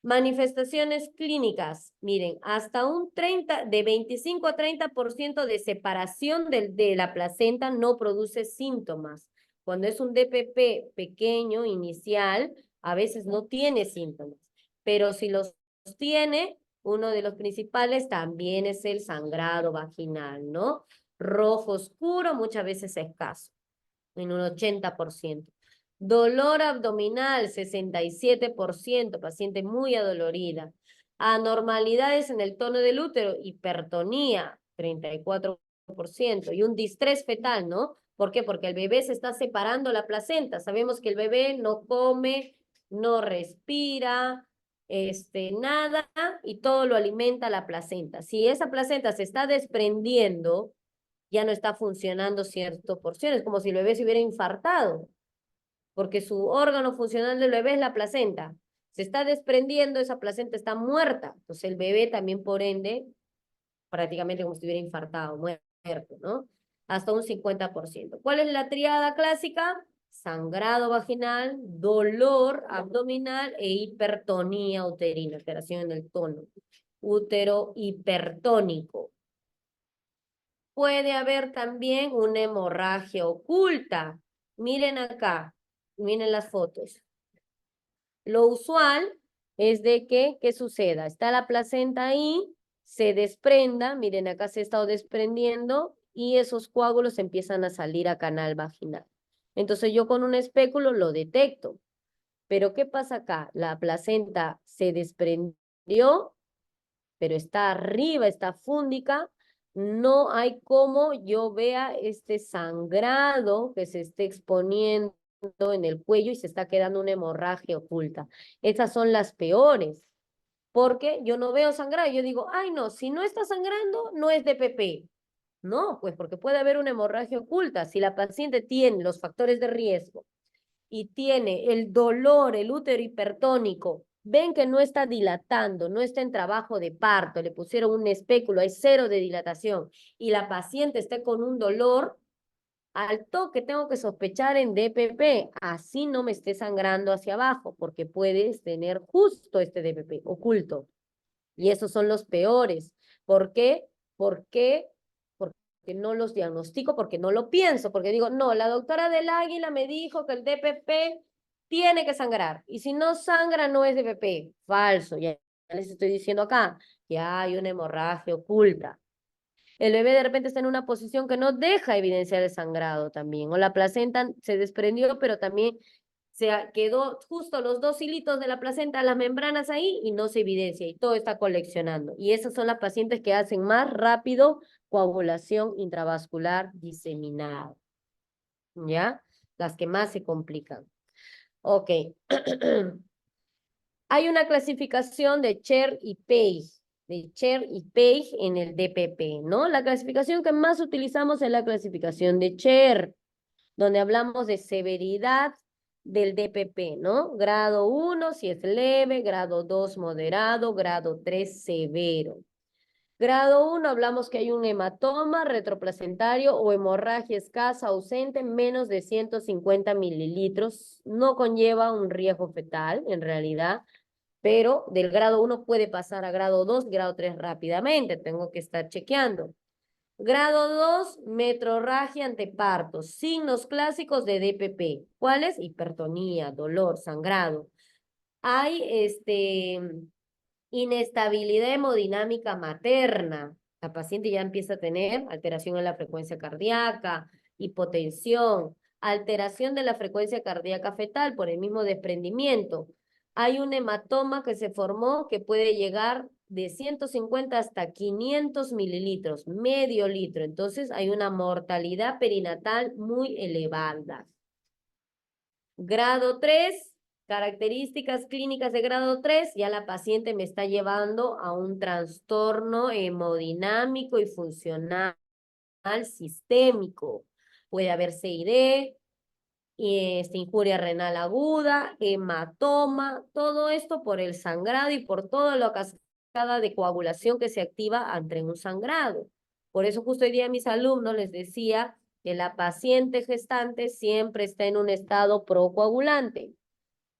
Manifestaciones clínicas, miren, hasta un 25 a 30% de separación de la placenta no produce síntomas. Cuando es un DPP pequeño, inicial, a veces no tiene síntomas. Pero si los tiene, uno de los principales también es el sangrado vaginal, ¿no? Rojo oscuro, muchas veces escaso, en un 80%. Dolor abdominal, 67%, paciente muy adolorida. Anormalidades en el tono del útero, hipertonía, 34%. Y un distrés fetal, ¿no? ¿Por qué? Porque el bebé se está separando la placenta. Sabemos que el bebé no come, no respira, nada, y todo lo alimenta la placenta. Si esa placenta se está desprendiendo, ya no está funcionando ciertas porciones, como si el bebé se hubiera infartado, porque su órgano funcional del bebé es la placenta. Se está desprendiendo, esa placenta está muerta. Entonces el bebé también, por ende, prácticamente como si estuviera infartado, muerto, ¿no? Hasta un 50%. ¿Cuál es la triada clásica? Sangrado vaginal, dolor abdominal e hipertonía uterina, alteración en el tono. Útero hipertónico. Puede haber también una hemorragia oculta. Miren acá, miren las fotos. Lo usual es de que, ¿qué suceda? Está la placenta ahí, se desprenda, miren acá se ha estado desprendiendo y esos coágulos empiezan a salir a canal vaginal. Entonces yo con un espéculo lo detecto. Pero ¿qué pasa acá? La placenta se desprendió, pero está arriba, está fúndica, no hay cómo yo vea este sangrado que se esté exponiendo en el cuello y se está quedando una hemorragia oculta. Esas son las peores, porque yo no veo sangrado. Yo digo, ay no, si no está sangrando, no es DPP. No, pues porque puede haber una hemorragia oculta. Si la paciente tiene los factores de riesgo y tiene el dolor, el útero hipertónico, ven que no está dilatando, no está en trabajo de parto, le pusieron un espéculo, hay 0 de dilatación, y la paciente está con un dolor, al toque tengo que sospechar en DPP, así no me esté sangrando hacia abajo, porque puedes tener justo este DPP oculto. Y esos son los peores. ¿Por qué? Porque no los diagnostico, porque no lo pienso, porque digo, no, la doctora del Águila me dijo que el DPP tiene que sangrar, y si no sangra no es DPP. Falso, ya les estoy diciendo acá, ya hay una hemorragia oculta. El bebé de repente está en una posición que no deja evidenciar el sangrado también, o la placenta se desprendió, pero también se quedó justo los 2 hilitos de la placenta, las membranas ahí, y no se evidencia, y todo está coleccionando. Y esas son las pacientes que hacen más rápido coagulación intravascular diseminada, ¿ya? Las que más se complican. Ok. Hay una clasificación de Cher y Page, en el DPP, ¿no? La clasificación que más utilizamos es la clasificación de Cher, donde hablamos de severidad del DPP, ¿no? Grado 1 si es leve, grado 2 moderado, grado 3 severo. Grado 1 hablamos que hay un hematoma retroplacentario o hemorragia escasa ausente, menos de 150 mililitros. No conlleva un riesgo fetal, en realidad, pero del grado 1 puede pasar a grado 2, grado 3 rápidamente. Tengo que estar chequeando. Grado 2, metrorragia ante parto. Signos clásicos de DPP. ¿Cuáles? Hipertonía, dolor, sangrado. Hay inestabilidad hemodinámica materna. La paciente ya empieza a tener alteración en la frecuencia cardíaca, hipotensión, alteración de la frecuencia cardíaca fetal por el mismo desprendimiento. Hay un hematoma que se formó que puede llegar de 150 hasta 500 mililitros, medio litro. Entonces hay una mortalidad perinatal muy elevada. Grado 3, características clínicas de grado 3, ya la paciente me está llevando a un trastorno hemodinámico y funcional sistémico. Puede haber CID, injuria renal aguda, hematoma, todo esto por el sangrado y por toda la cascada de coagulación que se activa ante un sangrado. Por eso justo hoy día a mis alumnos les decía que la paciente gestante siempre está en un estado procoagulante,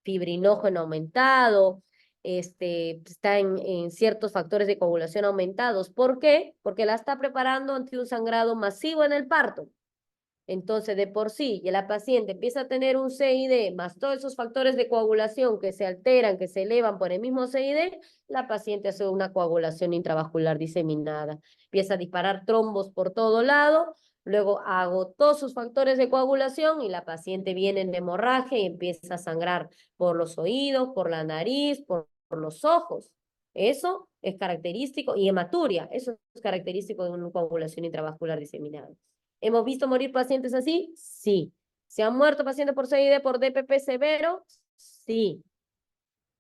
fibrinógeno aumentado, está en ciertos factores de coagulación aumentados. ¿Por qué? Porque la está preparando ante un sangrado masivo en el parto. Entonces, de por sí, y la paciente empieza a tener un CID, más todos esos factores de coagulación que se alteran, que se elevan por el mismo CID, la paciente hace una coagulación intravascular diseminada. Empieza a disparar trombos por todo lado, luego agotó sus factores de coagulación y la paciente viene en hemorragia y empieza a sangrar por los oídos, por la nariz, por los ojos. Eso es característico, y hematuria, eso es característico de una coagulación intravascular diseminada. ¿Hemos visto morir pacientes así? Sí. ¿Se han muerto pacientes por CID, por DPP severo? Sí.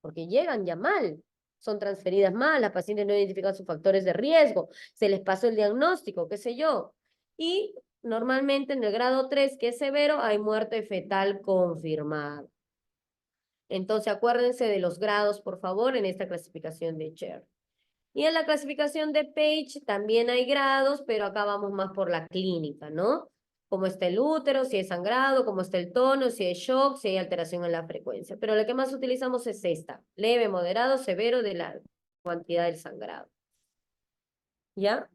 Porque llegan ya mal. Son transferidas mal, las pacientes no identifican sus factores de riesgo, se les pasó el diagnóstico, qué sé yo. Y normalmente en el grado 3, que es severo, hay muerte fetal confirmada. Entonces acuérdense de los grados, por favor, en esta clasificación de Cher. Y en la clasificación de Page también hay grados, pero acá vamos más por la clínica, ¿no? Cómo está el útero, si hay sangrado, cómo está el tono, si hay shock, si hay alteración en la frecuencia. Pero la que más utilizamos es esta, leve, moderado, severo de la cantidad del sangrado. ¿Ya?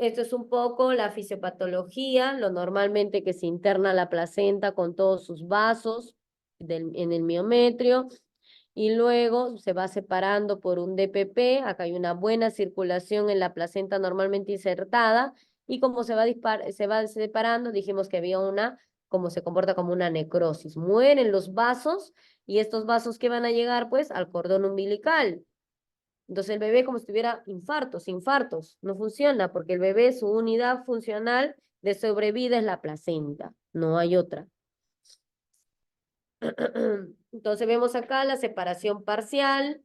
Esto es un poco la fisiopatología, lo normalmente que se interna la placenta con todos sus vasos en el miometrio, y luego se va separando por un DPP. Acá hay una buena circulación en la placenta normalmente insertada, y como se va separando, dijimos que había como se comporta como una necrosis. Mueren los vasos, y estos vasos que van a llegar pues al cordón umbilical. Entonces el bebé como si tuviera infartos, no funciona, porque el bebé, su unidad funcional de sobrevida es la placenta, no hay otra. Entonces vemos acá la separación parcial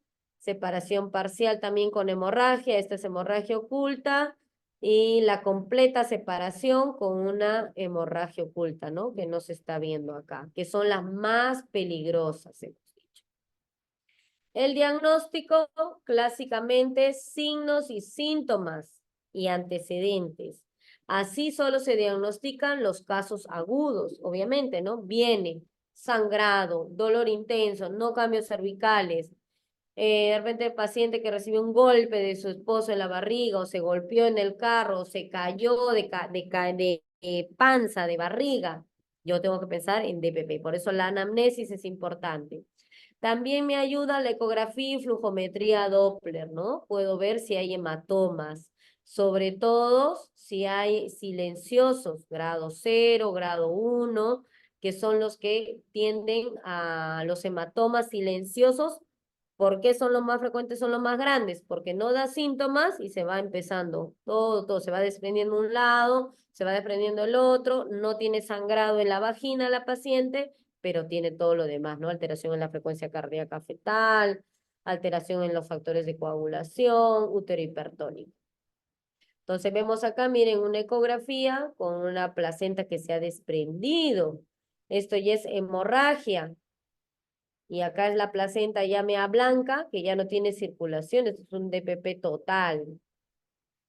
también con hemorragia, esta es hemorragia oculta, y la completa separación con una hemorragia oculta, ¿no? Que no se está viendo acá, que son las más peligrosas, hemos dicho. El diagnóstico, clásicamente, signos y síntomas y antecedentes. Así solo se diagnostican los casos agudos, obviamente, ¿no? Viene sangrado, dolor intenso, no cambios cervicales. De repente el paciente que recibió un golpe de su esposo en la barriga, o se golpeó en el carro, o se cayó de panza, de barriga. Yo tengo que pensar en DPP, por eso la anamnesis es importante. También me ayuda la ecografía y flujometría Doppler, ¿no? Puedo ver si hay hematomas, sobre todo si hay silenciosos, grado 0, grado 1, que son los que tienden a los hematomas silenciosos. ¿Por qué son los más frecuentes, son los más grandes? Porque no da síntomas y se va empezando todo, se va desprendiendo un lado, se va desprendiendo el otro, no tiene sangrado en la vagina la paciente, pero tiene todo lo demás, ¿no? Alteración en la frecuencia cardíaca fetal, alteración en los factores de coagulación, útero hipertónico. Entonces vemos acá, miren, una ecografía con una placenta que se ha desprendido. Esto ya es hemorragia. Y acá es la placenta ya mea blanca, que ya no tiene circulación. Esto es un DPP total.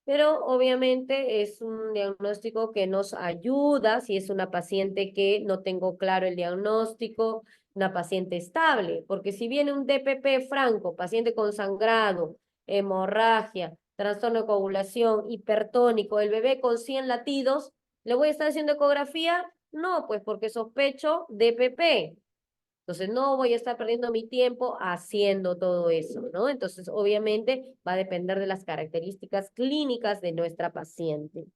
Pero obviamente es un diagnóstico que nos ayuda si es una paciente que no tengo claro el diagnóstico, una paciente estable, porque si viene un DPP franco, paciente con sangrado, hemorragia, trastorno de coagulación, hipertónico, el bebé con 100 latidos, ¿le voy a estar haciendo ecografía? No, pues porque sospecho DPP. Entonces, no voy a estar perdiendo mi tiempo haciendo todo eso, ¿no? Entonces, obviamente, va a depender de las características clínicas de nuestra paciente.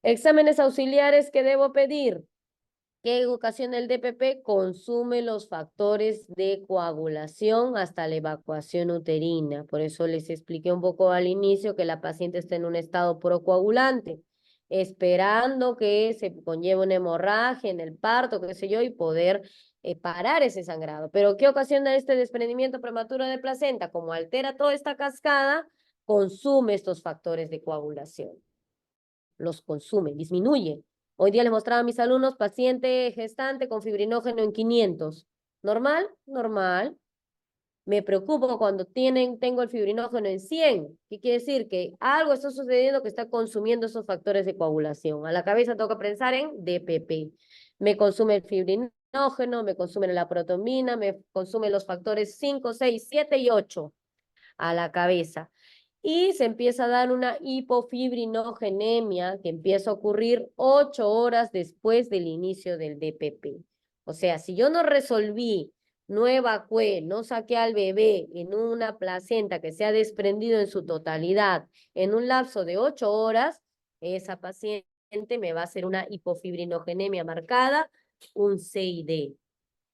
Exámenes auxiliares que debo pedir. ¿Qué ocasiona el DPP? Consume los factores de coagulación hasta la evacuación uterina. Por eso les expliqué un poco al inicio que la paciente está en un estado procoagulante, esperando que se conlleve una hemorragia en el parto, qué sé yo, y poder parar ese sangrado. Pero ¿qué ocasiona este desprendimiento prematuro de placenta? Como altera toda esta cascada, consume estos factores de coagulación. Los consume, disminuye. Hoy día les mostraba a mis alumnos paciente gestante con fibrinógeno en 500. ¿Normal? Normal. Me preocupo cuando tengo el fibrinógeno en 100. ¿Qué quiere decir? Que algo está sucediendo que está consumiendo esos factores de coagulación. A la cabeza tengo que pensar en DPP. Me consume el fibrinógeno, me consume la protomina, me consume los factores 5, 6, 7 y 8 a la cabeza. Y se empieza a dar una hipofibrinogénemia que empieza a ocurrir 8 horas después del inicio del DPP. O sea, si yo no resolví, no evacué, no saqué al bebé en una placenta que se ha desprendido en su totalidad en un lapso de 8 horas, esa paciente me va a hacer una hipofibrinogénemia marcada, un CID.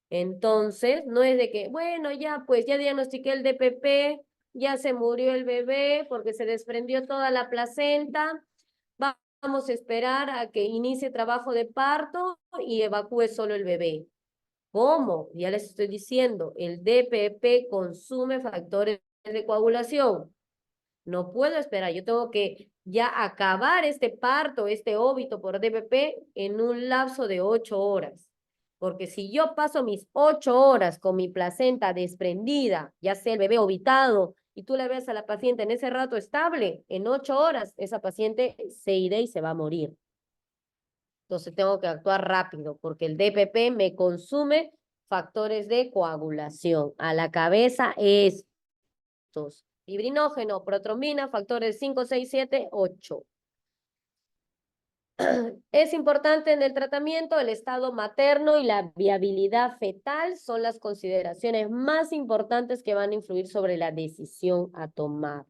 Entonces, no es de que, bueno, ya pues ya diagnostiqué el DPP, ya se murió el bebé porque se desprendió toda la placenta, vamos a esperar a que inicie trabajo de parto y evacúe solo el bebé. ¿Cómo? Ya les estoy diciendo, el DPP consume factores de coagulación. No puedo esperar, yo tengo que ya acabar este parto, este óbito por DPP en un lapso de 8 horas. Porque si yo paso mis 8 horas con mi placenta desprendida, ya sea el bebé ovitado, y tú le ves a la paciente en ese rato estable, en 8 horas, esa paciente se irá y se va a morir. Entonces tengo que actuar rápido, porque el DPP me consume factores de coagulación. A la cabeza estos. Fibrinógeno, protrombina, factores 5, 6, 7, 8. Es importante en el tratamiento el estado materno y la viabilidad fetal son las consideraciones más importantes que van a influir sobre la decisión a tomar.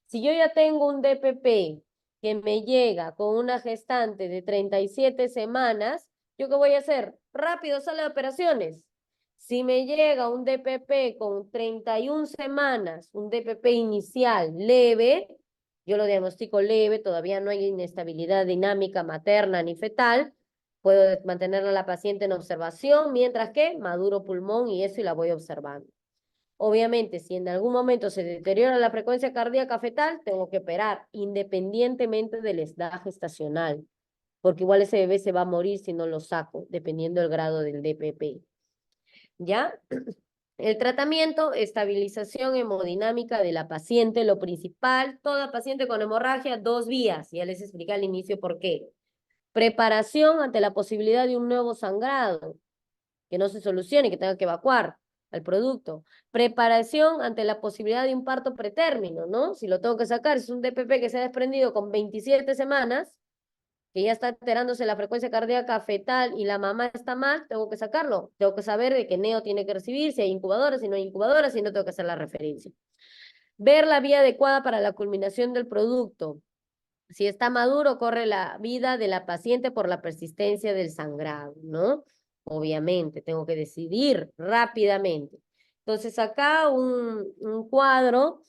Si yo ya tengo un DPP que me llega con una gestante de 37 semanas, ¿yo qué voy a hacer? Rápido, sala de operaciones. Si me llega un DPP con 31 semanas, un DPP inicial leve, yo lo diagnostico leve, todavía no hay inestabilidad dinámica materna ni fetal, puedo mantener a la paciente en observación, mientras que maduro pulmón y eso y la voy observando. Obviamente, si en algún momento se deteriora la frecuencia cardíaca fetal, tengo que operar, independientemente de la edad gestacional, porque igual ese bebé se va a morir si no lo saco, dependiendo del grado del DPP. ¿Ya? El tratamiento, estabilización hemodinámica de la paciente, lo principal, toda paciente con hemorragia, 2 vías, ya les expliqué al inicio por qué. Preparación ante la posibilidad de un nuevo sangrado, que no se solucione, que tenga que evacuar al producto. Preparación ante la posibilidad de un parto pretérmino, ¿no? Si lo tengo que sacar, es un DPP que se ha desprendido con 27 semanas, que ya está alterándose la frecuencia cardíaca fetal y la mamá está mal, tengo que sacarlo. Tengo que saber de qué neo tiene que recibir, si hay incubadoras, si no hay incubadoras, si no tengo que hacer la referencia. Ver la vía adecuada para la culminación del producto. Si está maduro, corre la vida de la paciente por la persistencia del sangrado, ¿no? Obviamente, tengo que decidir rápidamente. Entonces, acá un cuadro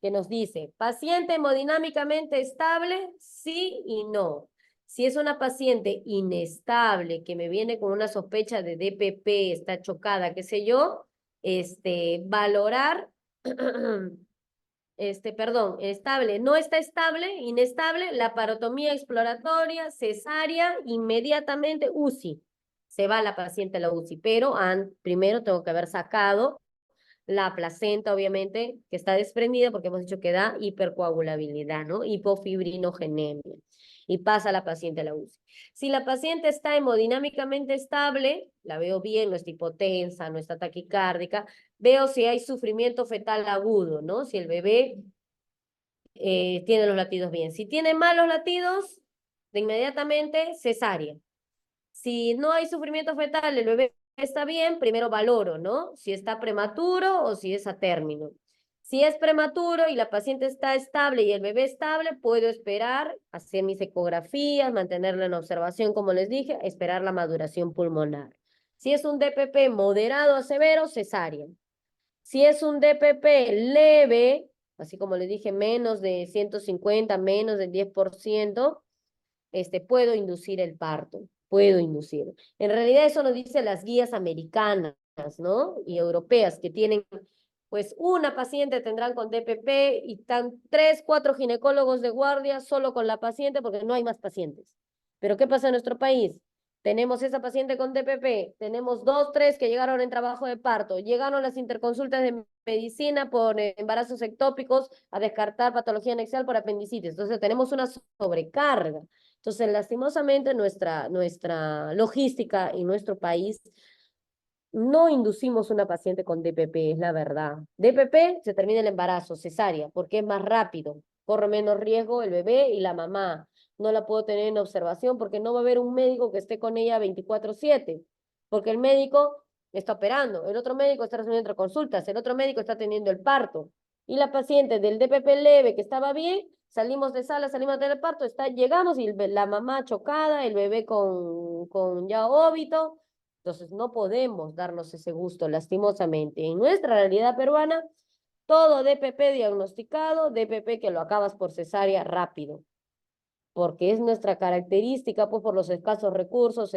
que nos dice, paciente hemodinámicamente estable, sí y no. Si es una paciente inestable que me viene con una sospecha de DPP, está chocada, qué sé yo, valorar perdón, estable, no está estable, inestable, la parotomía exploratoria, cesárea, inmediatamente UCI. se va la paciente a la UCI, pero primero tengo que haber sacado la placenta, obviamente, que está desprendida porque hemos dicho que da hipercoagulabilidad, ¿no? Hipofibrinogenemia. Y pasa la paciente a la UCI. Si la paciente está hemodinámicamente estable, la veo bien, no está hipotensa, no está taquicárdica, veo si hay sufrimiento fetal agudo, ¿no? Si el bebé tiene los latidos bien. Si tiene malos latidos, de inmediatamente cesárea. Si no hay sufrimiento fetal, el bebé está bien, primero valoro, ¿no? Si está prematuro o si es a término. Si es prematuro y la paciente está estable y el bebé estable, puedo esperar, hacer mis ecografías, mantenerla en observación, como les dije, esperar la maduración pulmonar. Si es un DPP moderado a severo, cesárea. Si es un DPP leve, así como les dije, menos de 150, menos del 10%, puedo inducir el parto, puedo inducir. En realidad eso nos dicen las guías americanas, ¿no? Y europeas, que tienen, pues una paciente tendrán con DPP y están 3, 4 ginecólogos de guardia solo con la paciente porque no hay más pacientes. Pero ¿qué pasa en nuestro país? Tenemos esa paciente con DPP, tenemos 2, 3 que llegaron en trabajo de parto, llegaron las interconsultas de medicina por embarazos ectópicos a descartar patología anexial por apendicitis. Entonces tenemos una sobrecarga. Entonces, lastimosamente, nuestra logística y nuestro país no inducimos una paciente con DPP, es la verdad. DPP se termina el embarazo, cesárea, porque es más rápido, corre menos riesgo el bebé y la mamá. No la puedo tener en observación porque no va a haber un médico que esté con ella 24/7, porque el médico está operando, el otro médico está recibiendo consultas, el otro médico está teniendo el parto. Y la paciente del DPP leve que estaba bien, salimos de sala, salimos del parto, llegamos y la mamá chocada, el bebé con ya óbito. Entonces no podemos darnos ese gusto, lastimosamente. En nuestra realidad peruana, todo DPP diagnosticado, DPP que lo acabas por cesárea rápido, porque es nuestra característica, pues por los escasos recursos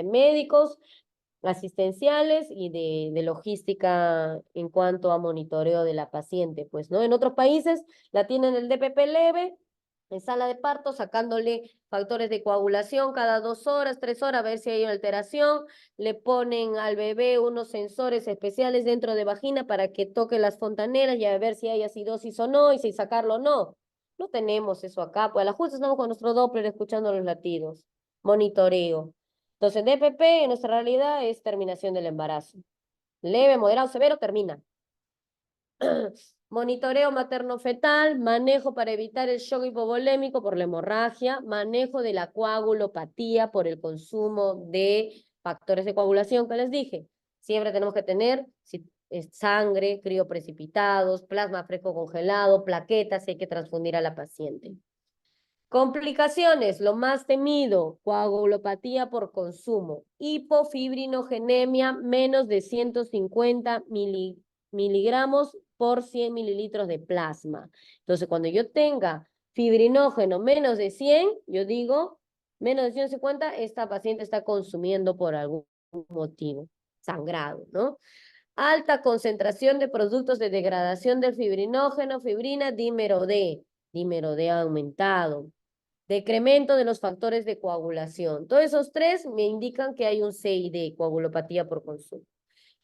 médicos, asistenciales y de logística en cuanto a monitoreo de la paciente, pues, ¿no? En otros países la tienen el DPP leve, en sala de parto, sacándole factores de coagulación cada 2 horas, 3 horas, a ver si hay una alteración, le ponen al bebé unos sensores especiales dentro de vagina para que toque las fontaneras y a ver si hay acidosis o no, y si sacarlo o no. No tenemos eso acá, pues a la justa estamos con nuestro Doppler escuchando los latidos, monitoreo. Entonces, DPP en nuestra realidad es terminación del embarazo. Leve, moderado, severo, termina. Monitoreo materno-fetal, manejo para evitar el shock hipovolémico por la hemorragia, manejo de la coagulopatía por el consumo de factores de coagulación que les dije. Siempre tenemos que tener sangre, crioprecipitados, plasma fresco congelado, plaquetas, si hay que transfundir a la paciente. Complicaciones, lo más temido, coagulopatía por consumo, hipofibrinogenemia menos de 150 miligramos por 100 mililitros de plasma. Entonces, cuando yo tenga fibrinógeno menos de 100, yo digo, menos de 150, esta paciente está consumiendo por algún motivo, sangrado, ¿no? Alta concentración de productos de degradación del fibrinógeno, fibrina, dímero D aumentado. Decremento de los factores de coagulación. Todos esos tres me indican que hay un CID, coagulopatía por consumo.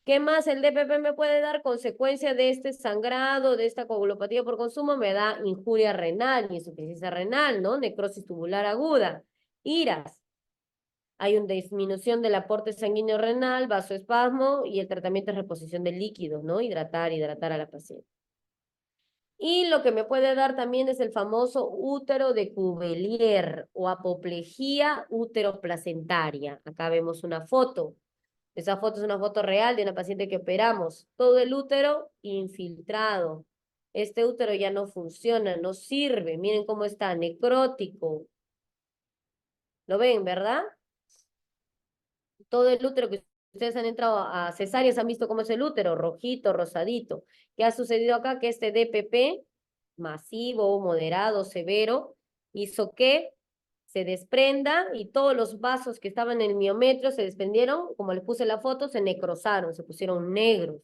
¿Qué más el DPP me puede dar? Consecuencia de este sangrado, de esta coagulopatía por consumo, me da injuria renal, insuficiencia renal, ¿no? Necrosis tubular aguda, IRAS. Hay una disminución del aporte sanguíneo renal, vasoespasmo y el tratamiento es reposición de líquidos, ¿no? Hidratar a la paciente. Y lo que me puede dar también es el famoso útero de Cuvier o apoplejía úteroplacentaria. Acá vemos una foto. Esa foto es una foto real de una paciente que operamos. Todo el útero infiltrado. Este útero ya no funciona, no sirve. Miren cómo está, necrótico. ¿Lo ven, verdad? Todo el útero que ustedes han entrado a cesáreas han visto cómo es el útero, rojito, rosadito. ¿Qué ha sucedido acá? Que este DPP masivo, moderado, severo, hizo que se desprenda y todos los vasos que estaban en el miometrio se desprendieron, como les puse la foto, se necrosaron, se pusieron negros.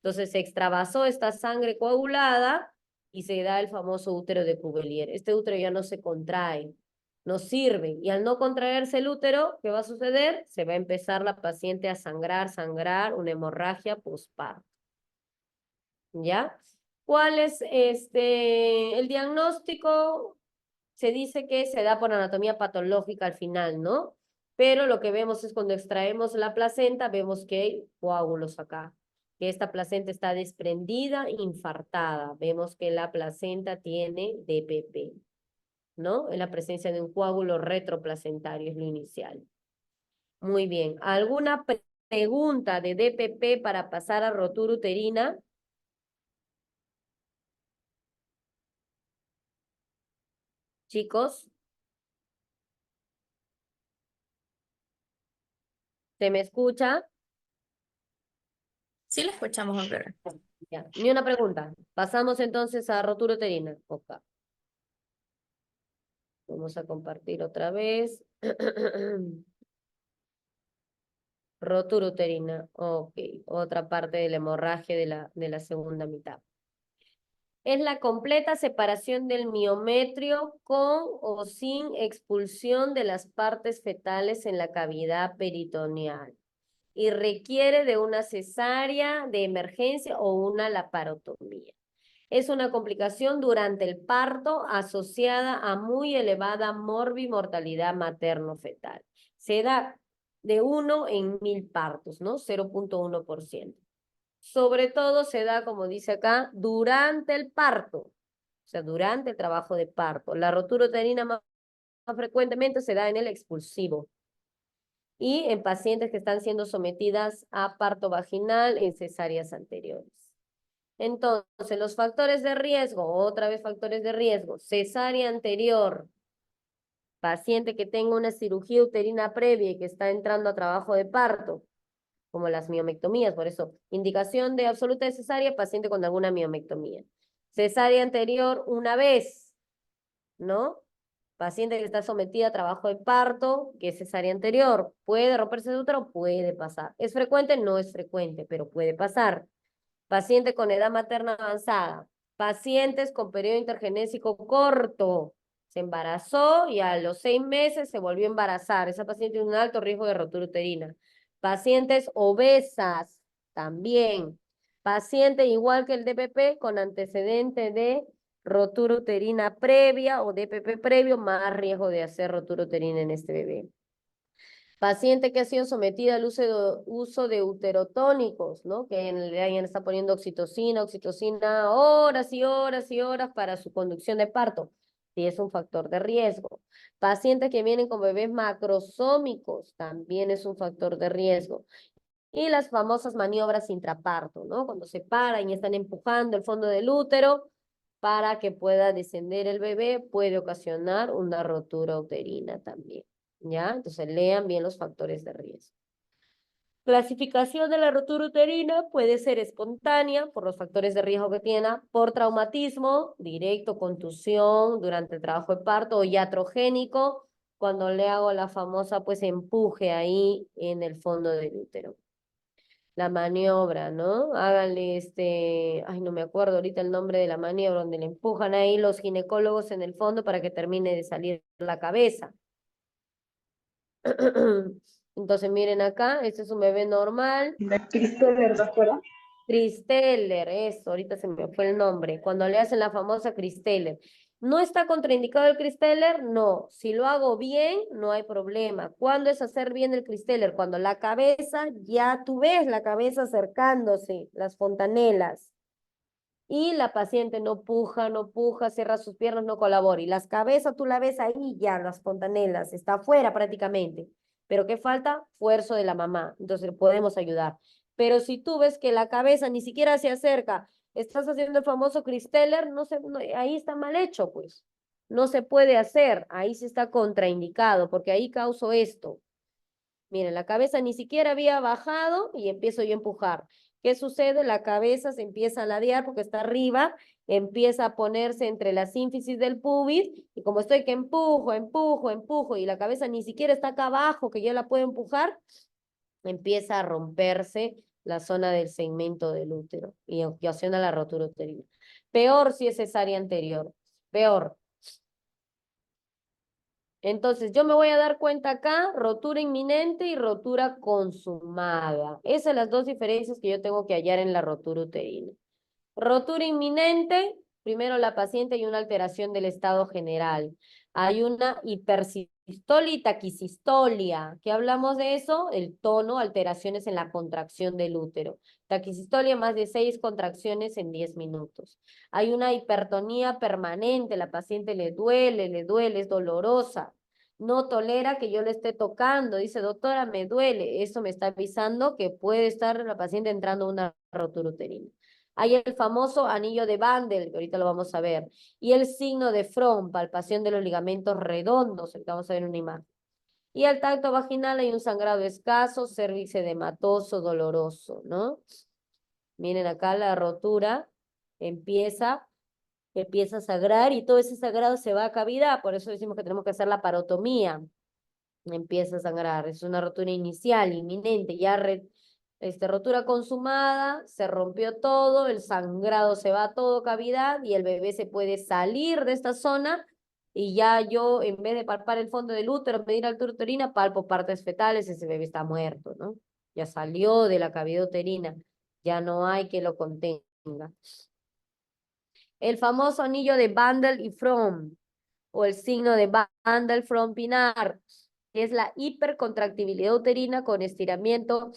Entonces se extravasó esta sangre coagulada y se da el famoso útero de Cuvier. Este útero ya no se contrae. no sirve. Y al no contraerse el útero, ¿qué va a suceder? Se va a empezar la paciente a sangrar, una hemorragia postparto. ¿Ya? ¿Cuál es el diagnóstico? Se dice que se da por anatomía patológica al final, ¿no? Pero lo que vemos es cuando extraemos la placenta, vemos que hay coágulos acá, que esta placenta está desprendida, infartada. Vemos que la placenta tiene DPP, ¿no? En la presencia de un coágulo retroplacentario es lo inicial. Muy bien. ¿Alguna pregunta de DPP para pasar a rotura uterina? Chicos, ¿se me escucha? Sí la escuchamos, doctora. Ya, ni una pregunta. Pasamos entonces a rotura uterina. Ok. Vamos a compartir otra vez. Rotura uterina. Ok, otra parte de la hemorragia de la segunda mitad. Es la completa separación del miometrio con o sin expulsión de las partes fetales en la cavidad peritoneal y requiere de una cesárea de emergencia o una laparotomía. Es una complicación durante el parto asociada a muy elevada morbimortalidad materno-fetal. Se da de 1 en 1000 partos, ¿no? 0,1%. Sobre todo se da, como dice acá, durante el parto, o sea, durante el trabajo de parto. La rotura uterina más frecuentemente se da en el expulsivo y en pacientes que están siendo sometidas a parto vaginal en cesáreas anteriores. Entonces, los factores de riesgo, otra vez factores de riesgo, cesárea anterior, paciente que tenga una cirugía uterina previa y que está entrando a trabajo de parto, como las miomectomías, por eso, indicación de absoluta de cesárea, paciente con alguna miomectomía. Cesárea anterior una vez, ¿no? Paciente que está sometida a trabajo de parto, que es cesárea anterior, ¿puede romperse el útero? Puede pasar. ¿Es frecuente? No es frecuente, pero puede pasar. Paciente con edad materna avanzada, pacientes con periodo intergenésico corto, se embarazó y a los 6 meses se volvió a embarazar. Esa paciente tiene un alto riesgo de rotura uterina. Pacientes obesas, también. Paciente igual que el DPP con antecedente de rotura uterina previa o DPP previo, más riesgo de hacer rotura uterina en este bebé. Paciente que ha sido sometida al uso de uterotónicos, ¿no? Que en el año está poniendo oxitocina horas y horas y horas para su conducción de parto. Sí, es un factor de riesgo. Pacientes que vienen con bebés macrosómicos también es un factor de riesgo. Y las famosas maniobras intraparto, ¿no? Cuando se paran y están empujando el fondo del útero para que pueda descender el bebé, puede ocasionar una rotura uterina también. ¿Ya? Entonces lean bien los factores de riesgo. Clasificación de la rotura uterina puede ser espontánea por los factores de riesgo que tiene, por traumatismo, directo, contusión durante el trabajo de parto o iatrogénico, cuando le hago la famosa pues empuje ahí en el fondo del útero. La maniobra, ¿no? Háganle ay, no me acuerdo ahorita el nombre de la maniobra, donde le empujan ahí los ginecólogos en el fondo para que termine de salir la cabeza. Entonces, miren acá, este es un bebé normal. La Cristeller, doctora. Cristeller, eso, ahorita se me fue el nombre, cuando le hacen la famosa Cristeller. ¿No está contraindicado el Cristeller? No. Si lo hago bien, no hay problema. ¿Cuándo es hacer bien el Cristeller? Cuando la cabeza, ya tú ves la cabeza acercándose, las fontanelas. Y la paciente no puja, cierra sus piernas, no colabora. Y las cabezas tú la ves ahí ya, las fontanelas, está afuera prácticamente. Pero ¿qué falta? Esfuerzo de la mamá. Entonces podemos ayudar. Pero si tú ves que la cabeza ni siquiera se acerca, estás haciendo el famoso Cristeller, ahí está mal hecho, pues. No se puede hacer, ahí sí está contraindicado, porque ahí causó esto. Miren, la cabeza ni siquiera había bajado y empiezo yo a empujar. ¿Qué sucede? La cabeza se empieza a ladear porque está arriba, empieza a ponerse entre la sínfisis del pubis y como estoy que empujo y la cabeza ni siquiera está acá abajo que yo la puedo empujar, empieza a romperse la zona del segmento del útero y ocasiona la rotura uterina. Peor si es cesárea anterior, peor. Entonces, yo me voy a dar cuenta acá, rotura inminente y rotura consumada. Esas son las dos diferencias que yo tengo que hallar en la rotura uterina. Rotura inminente, primero la paciente hay una alteración del estado general. Hay una hipersistolia y taquisistolia. ¿Qué hablamos de eso? El tono, alteraciones en la contracción del útero. Taquisistolia, más de 6 contracciones en 10 minutos. Hay una hipertonía permanente, la paciente le duele, es dolorosa. No tolera que yo le esté tocando. Dice, doctora, me duele. Eso me está avisando que puede estar la paciente entrando a una rotura uterina. Hay el famoso anillo de Bandel, que ahorita lo vamos a ver, y el signo de Fromm, palpación de los ligamentos redondos, que vamos a ver en una imagen. Y al tacto vaginal hay un sangrado escaso, cervix edematoso, doloroso, ¿no? Miren acá la rotura, empieza a sangrar y todo ese sangrado se va a cavidad, por eso decimos que tenemos que hacer la parotomía. Empieza a sangrar, es una rotura inicial, inminente, ya rotura consumada, se rompió todo, el sangrado se va a todo cavidad y el bebé se puede salir de esta zona y ya yo, en vez de palpar el fondo del útero, medir altura uterina, palpo partes fetales, ese bebé está muerto, ¿no? Ya salió de la cavidad uterina, ya no hay que lo contenga. El famoso anillo de Bandel y Fromm, o el signo de Bandel-Fromm-Pinar, que es la hipercontractibilidad uterina con estiramiento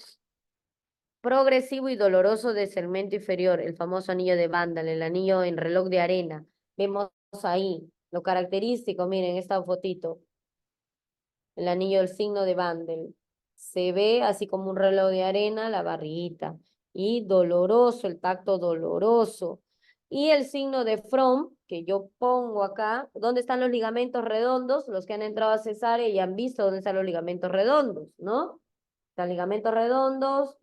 progresivo y doloroso del segmento inferior, el famoso anillo de Bandel, el anillo en reloj de arena. Vemos ahí lo característico, miren esta fotito, el anillo del signo de Bandel. Se ve así como un reloj de arena, la barriguita, y doloroso, el tacto doloroso. Y el signo de Fromm, que yo pongo acá, ¿dónde están los ligamentos redondos? Los que han entrado a cesárea y han visto dónde están los ligamentos redondos, ¿no? Están ligamentos redondos,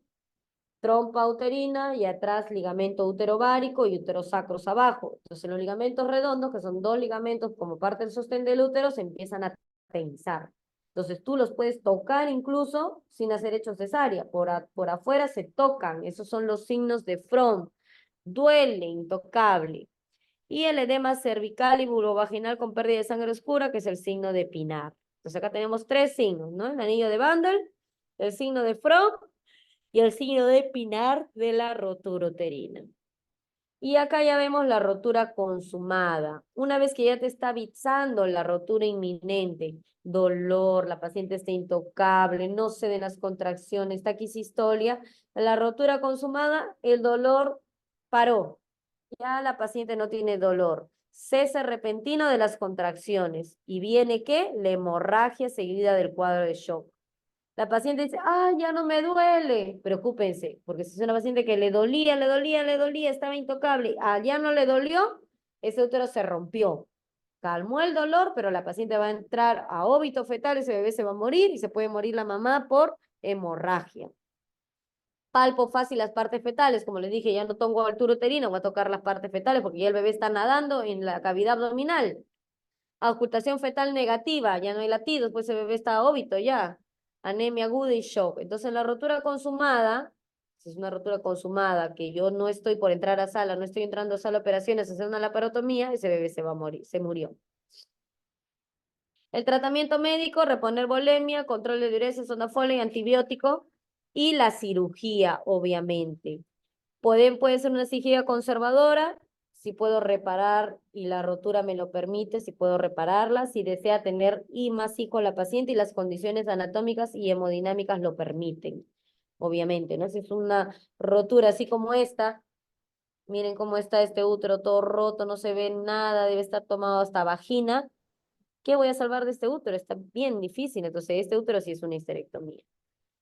trompa uterina y atrás ligamento uterovárico y uterosacros abajo. Entonces los ligamentos redondos, que son dos ligamentos como parte del sostén del útero, se empiezan a tensar. Entonces tú los puedes tocar incluso sin hacer hecho cesárea. Por afuera se tocan. Esos son los signos de Fromm. Duele, intocable. Y el edema cervical y vulvovaginal con pérdida de sangre oscura, que es el signo de Pinar. Entonces acá tenemos tres signos, ¿no? El anillo de Bandel, el signo de Fromm y el signo de Pinar de la rotura uterina. Y acá ya vemos la rotura consumada. Una vez que ya te está avisando la rotura inminente, dolor, la paciente está intocable, no ceden las contracciones, taquisistolia, la rotura consumada, el dolor paró. Ya la paciente no tiene dolor. Cese repentino de las contracciones. ¿Y viene qué? La hemorragia seguida del cuadro de shock. La paciente dice, ah, ya no me duele. Preocúpense, porque si es una paciente que le dolía, estaba intocable, ya no le dolió, ese útero se rompió. Calmó el dolor, pero la paciente va a entrar a óbito fetal, ese bebé se va a morir y se puede morir la mamá por hemorragia. Palpo fácil las partes fetales, como les dije, ya no tengo altura uterina, voy a tocar las partes fetales porque ya el bebé está nadando en la cavidad abdominal. Ocultación fetal negativa, ya no hay latidos, pues el bebé está a óbito ya. Anemia aguda y shock. Entonces, la rotura consumada, si es una rotura consumada, que yo no estoy por entrar a sala, no estoy entrando a sala de operaciones a hacer una laparotomía, ese bebé se va a morir, se murió. El tratamiento médico, reponer volemia, control de diuresis, sonda Foley, antibiótico y la cirugía, obviamente. Puede ser una cirugía conservadora, si puedo reparar y la rotura me lo permite, si puedo repararla, si desea tener más hijos la paciente y las condiciones anatómicas y hemodinámicas lo permiten, obviamente, ¿no? Si es una rotura así como esta, miren cómo está este útero todo roto, no se ve nada, debe estar tomado hasta vagina. ¿Qué voy a salvar de este útero? Está bien difícil, entonces este útero sí es una histerectomía.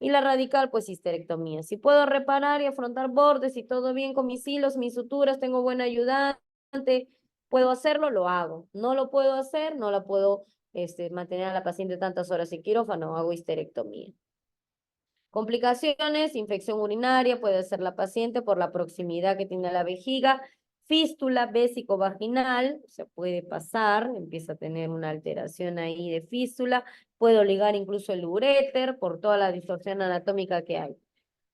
Y la radical, pues histerectomía. Si puedo reparar y afrontar bordes y todo bien con mis hilos, mis suturas, tengo buen ayudante, puedo hacerlo, lo hago. No lo puedo hacer, no la puedo mantener a la paciente tantas horas en quirófano, hago histerectomía. Complicaciones, infección urinaria, puede ser la paciente por la proximidad que tiene a la vejiga, fístula vésico-vaginal, se puede pasar, empieza a tener una alteración ahí de fístula, puedo ligar incluso el uréter por toda la distorsión anatómica que hay.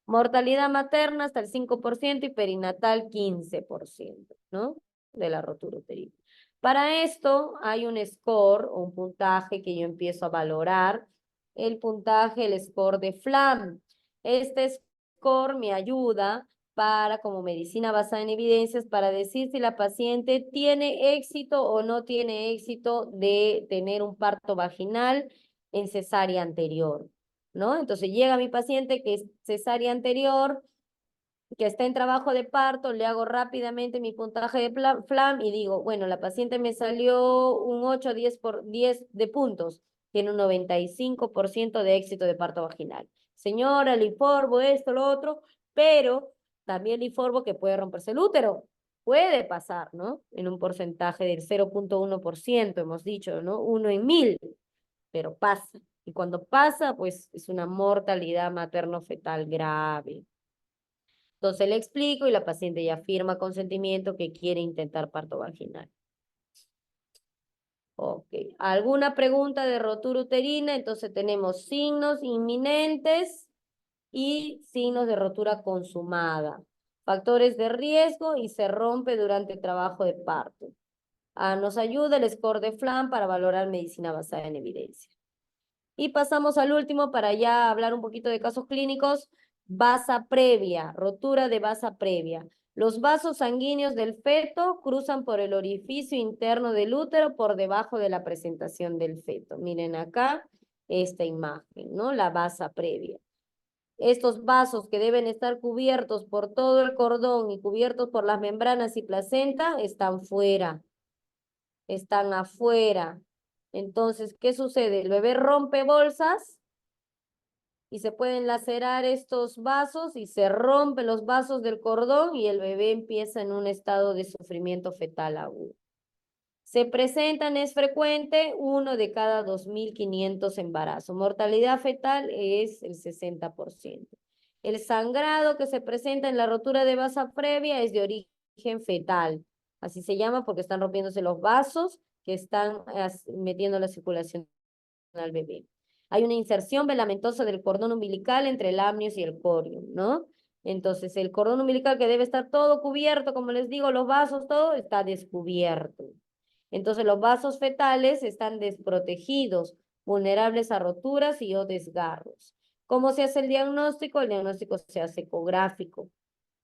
Mortalidad materna hasta el 5% y perinatal 15%, ¿no? De la rotura uterina. Para esto hay un score, un puntaje que yo empiezo a valorar. El puntaje, el score de FLAM. Este score me ayuda para, como medicina basada en evidencias, para decir si la paciente tiene éxito o no tiene éxito de tener un parto vaginal en cesárea anterior, ¿no? Entonces llega mi paciente que es cesárea anterior, que está en trabajo de parto, le hago rápidamente mi puntaje de FLAM y digo, bueno, la paciente me salió un 8, 10 por 10 de puntos, tiene un 95% de éxito de parto vaginal. Señora, le informo esto, lo otro, pero también le informo que puede romperse el útero. Puede pasar, ¿no? En un porcentaje del 0.1%, hemos dicho, ¿no? 1 en 1000, pero pasa. Y cuando pasa, pues es una mortalidad materno-fetal grave. Entonces le explico y la paciente ya firma consentimiento que quiere intentar parto vaginal. Ok. ¿Alguna pregunta de rotura uterina? Entonces tenemos signos inminentes y signos de rotura consumada. Factores de riesgo y se rompe durante el trabajo de parto. Nos ayuda el score de FLAM para valorar medicina basada en evidencia. Y pasamos al último para ya hablar un poquito de casos clínicos. Vasa previa, rotura de vasa previa. Los vasos sanguíneos del feto cruzan por el orificio interno del útero por debajo de la presentación del feto. Miren acá esta imagen, ¿no? La vasa previa. Estos vasos que deben estar cubiertos por todo el cordón y cubiertos por las membranas y placenta están fuera, están afuera. Entonces, ¿qué sucede? El bebé rompe bolsas y se pueden lacerar estos vasos y se rompen los vasos del cordón y el bebé empieza en un estado de sufrimiento fetal agudo. Se presentan, es frecuente, 1 de cada 2.500 embarazos. Mortalidad fetal es el 60%. El sangrado que se presenta en la rotura de vasa previa es de origen fetal. Así se llama porque están rompiéndose los vasos que están metiendo la circulación al bebé. Hay una inserción velamentosa del cordón umbilical entre el amnios y el corium, ¿no? Entonces, el cordón umbilical que debe estar todo cubierto, como les digo, los vasos, todo está descubierto. Entonces, los vasos fetales están desprotegidos, vulnerables a roturas y o desgarros. ¿Cómo se hace el diagnóstico? El diagnóstico se hace ecográfico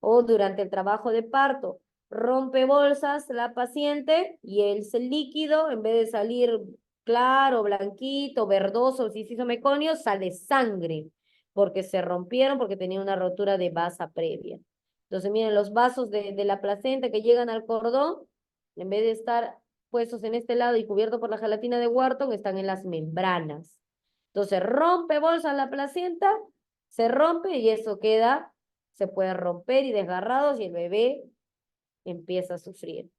o durante el trabajo de parto. Rompe bolsas la paciente y el líquido, en vez de salir claro, blanquito, verdoso, cistizo meconio, sale sangre, porque se rompieron, porque tenía una rotura de vasa previa. Entonces, miren, los vasos de la placenta que llegan al cordón, en vez de estar puestos en este lado y cubiertos por la gelatina de Wharton, están en las membranas. Entonces, rompe bolsa la placenta, se rompe y eso queda, se puede romper y desgarrados y el bebé empieza a sufrir.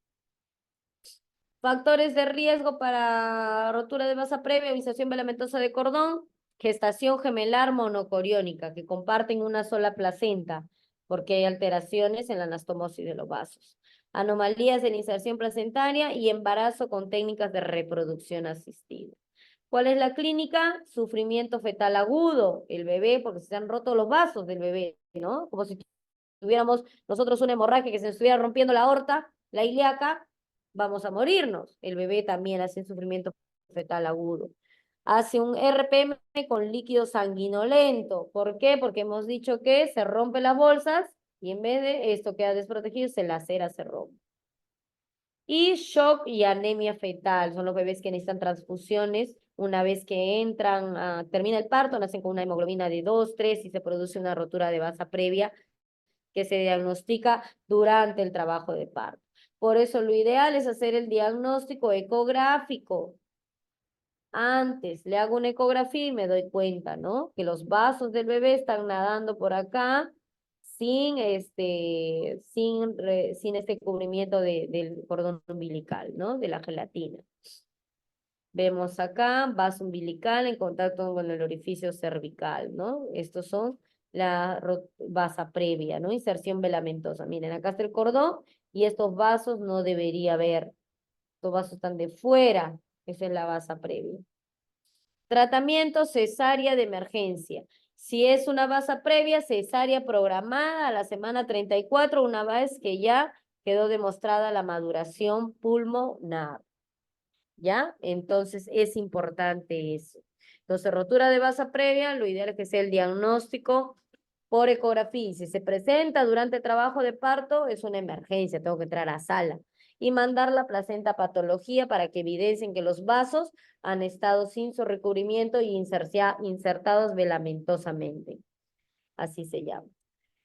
Factores de riesgo para rotura de vasa previa, inserción velamentosa de cordón, gestación gemelar monocoriónica, que comparten una sola placenta, porque hay alteraciones en la anastomosis de los vasos. Anomalías en inserción placentaria y embarazo con técnicas de reproducción asistida. ¿Cuál es la clínica? Sufrimiento fetal agudo, el bebé, porque se han roto los vasos del bebé, ¿no? Como si tuviéramos nosotros una hemorragia que se nos estuviera rompiendo la aorta, la ilíaca, vamos a morirnos. El bebé también hace sufrimiento fetal agudo. Hace un RPM con líquido sanguinolento. ¿Por qué? Porque hemos dicho que se rompen las bolsas y en vez de esto queda desprotegido, se lacera, se rompe. Y shock y anemia fetal. Son los bebés que necesitan transfusiones. Una vez que entran, termina el parto, nacen con una hemoglobina de 2, 3 y se produce una rotura de vasa previa que se diagnostica durante el trabajo de parto. Por eso lo ideal es hacer el diagnóstico ecográfico. Antes le hago una ecografía y me doy cuenta, ¿no? Que los vasos del bebé están nadando por acá sin este cubrimiento del cordón umbilical, ¿no? De la gelatina. Vemos acá vaso umbilical en contacto con el orificio cervical, ¿no? Estos son la vasa previa, ¿no? Inserción velamentosa. Miren, acá está el cordón y estos vasos no debería haber. Estos vasos están de fuera. Esa es la vasa previa. Tratamiento cesárea de emergencia. Si es una vasa previa, cesárea programada a la semana 34, una vez que ya quedó demostrada la maduración pulmonar. ¿Ya? Entonces es importante eso. Entonces, rotura de vasa previa, lo ideal es que sea el diagnóstico por ecografía. Y si se presenta durante el trabajo de parto, es una emergencia, tengo que entrar a sala. Y mandar la placenta a patología para que evidencien que los vasos han estado sin su recubrimiento y insertados velamentosamente. Así se llama.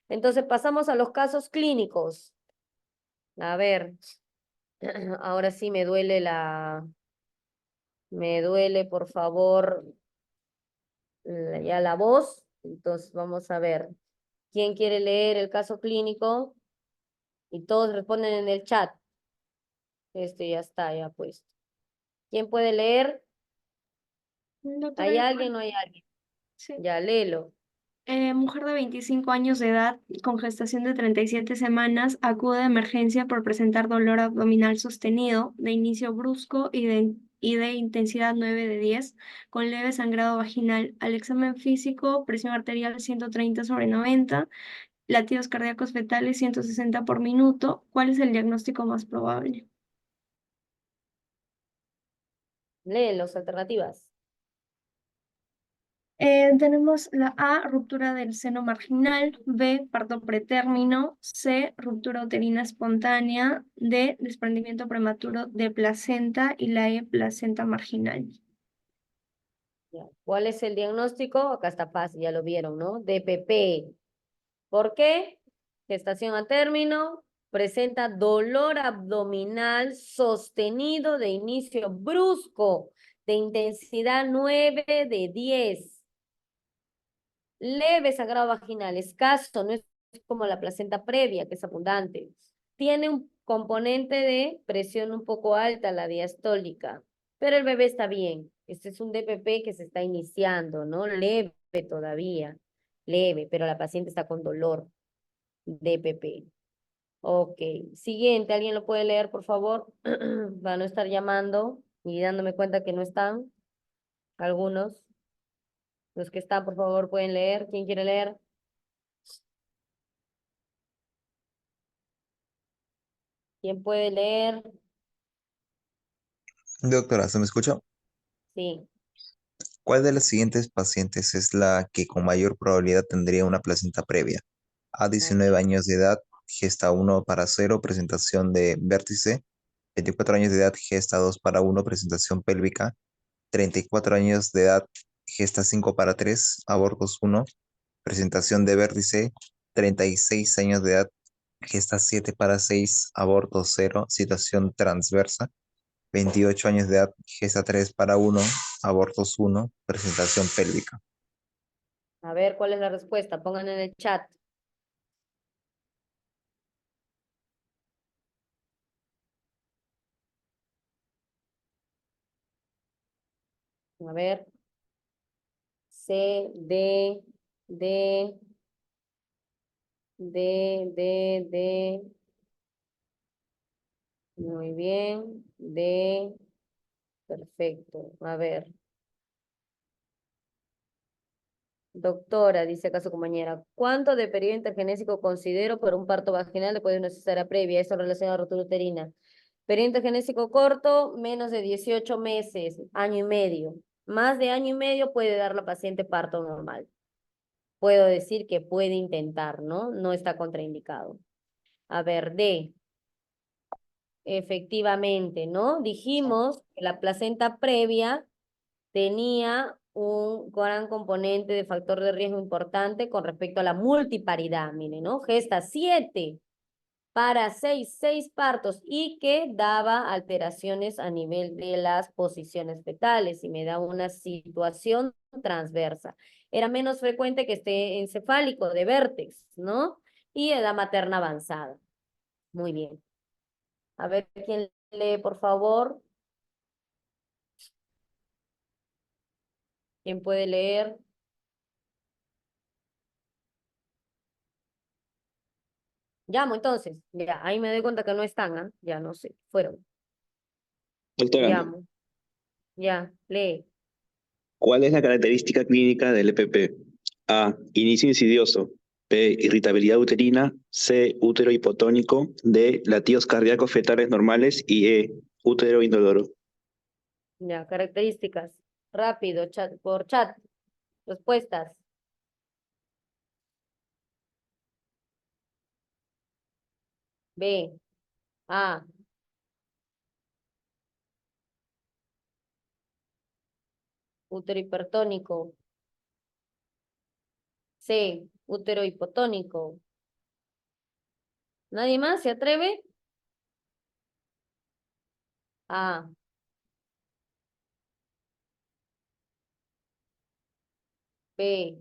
Entonces pasamos a los casos clínicos. A ver, ahora sí me duele por favor, ya la voz. Entonces vamos a ver. ¿Quién quiere leer el caso clínico? Y todos responden en el chat. Este ya está, ya puesto. ¿Quién puede leer? Doctora, ¿Hay yo alguien o puedo. no hay alguien? Sí. Ya, léelo. Mujer de 25 años de edad con gestación de 37 semanas acude a emergencia por presentar dolor abdominal sostenido de inicio brusco y de intensidad 9 de 10 con leve sangrado vaginal. Al examen físico, presión arterial 130/90, latidos cardíacos fetales 160 por minuto. ¿Cuál es el diagnóstico más probable? Léelos, alternativas. Tenemos la A, ruptura del seno marginal; B, parto pretérmino; C, ruptura uterina espontánea; D, desprendimiento prematuro de placenta; y la E, placenta marginal. Ya. ¿Cuál es el diagnóstico? Acá está fácil, ya lo vieron, ¿no? DPP. ¿Por qué? Gestación a término, presenta dolor abdominal sostenido de inicio brusco, de intensidad 9 de 10. Leve sangrado vaginal, escaso, no es como la placenta previa, que es abundante. Tiene un componente de presión un poco alta, la diastólica, pero el bebé está bien. Este es un DPP que se está iniciando, ¿no? Leve todavía, leve, pero la paciente está con dolor. DPP. Ok, siguiente, ¿alguien lo puede leer, por favor? Para no estar llamando y dándome cuenta que no están algunos. Los que están, por favor, pueden leer. ¿Quién quiere leer? ¿Quién puede leer? Doctora, ¿se me escucha? Sí. ¿Cuál de las siguientes pacientes es la que con mayor probabilidad tendría una placenta previa? A, A 19 ver. años de edad, gesta 1/0, presentación de vértice; 24 años de edad, gesta 2/1, presentación pélvica; 34 años de edad, gesta 5/3, abortos 1, presentación de vértice; 36 años de edad, gesta 7/6, abortos 0, situación transversa; 28 años de edad, gesta 3/1, abortos 1, presentación pélvica. A ver, ¿cuál es la respuesta? Pongan en el chat. A ver. C, D, D, D, D, D. Muy bien. D. Perfecto. A ver. Doctora, dice acá su compañera, ¿cuánto de periodo intergenésico considero por un parto vaginal después de una cesárea previa? Eso relacionado a rotura uterina. Periodo intergenésico corto, menos de 18 meses, año y medio. Más de año y medio puede dar la paciente parto normal. Puedo decir que puede intentar, ¿no? No está contraindicado. A ver, D. Efectivamente, ¿no? Dijimos que la placenta previa tenía un gran componente de factor de riesgo importante con respecto a la multiparidad, miren, ¿no? Gesta 7 para 6 partos y que daba alteraciones a nivel de las posiciones fetales y me da una situación transversa. Era menos frecuente que esté encefálico de vértex, ¿no? Y edad materna avanzada. Muy bien. A ver quién lee, por favor. ¿Quién puede leer? Llamo entonces. Ya, ahí me doy cuenta que no están, ¿ah? Ya no sé. Fueron. Doctora, Llamo. Ya, lee. ¿cuál es la característica clínica del EPP? A, inicio insidioso; B, irritabilidad uterina; C, útero hipotónico; D, latidos cardíacos fetales normales; y E, útero indoloro. Ya, características. Rápido, chat, por chat. Respuestas. B. A. Útero hipertónico. C. Útero hipotónico. ¿Nadie más se atreve? A. B.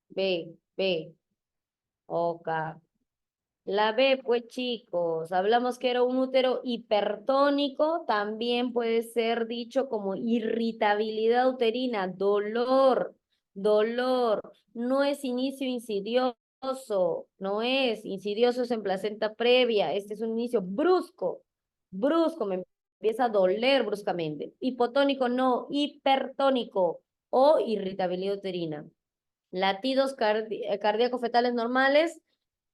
B. B. Ok. La B, pues chicos, hablamos que era un útero hipertónico, también puede ser dicho como irritabilidad uterina, dolor, dolor, no es inicio insidioso, no es, insidioso es en placenta previa, este es un inicio brusco, brusco, me empieza a doler bruscamente. Hipotónico no, hipertónico o irritabilidad uterina. Latidos cardíacos fetales normales,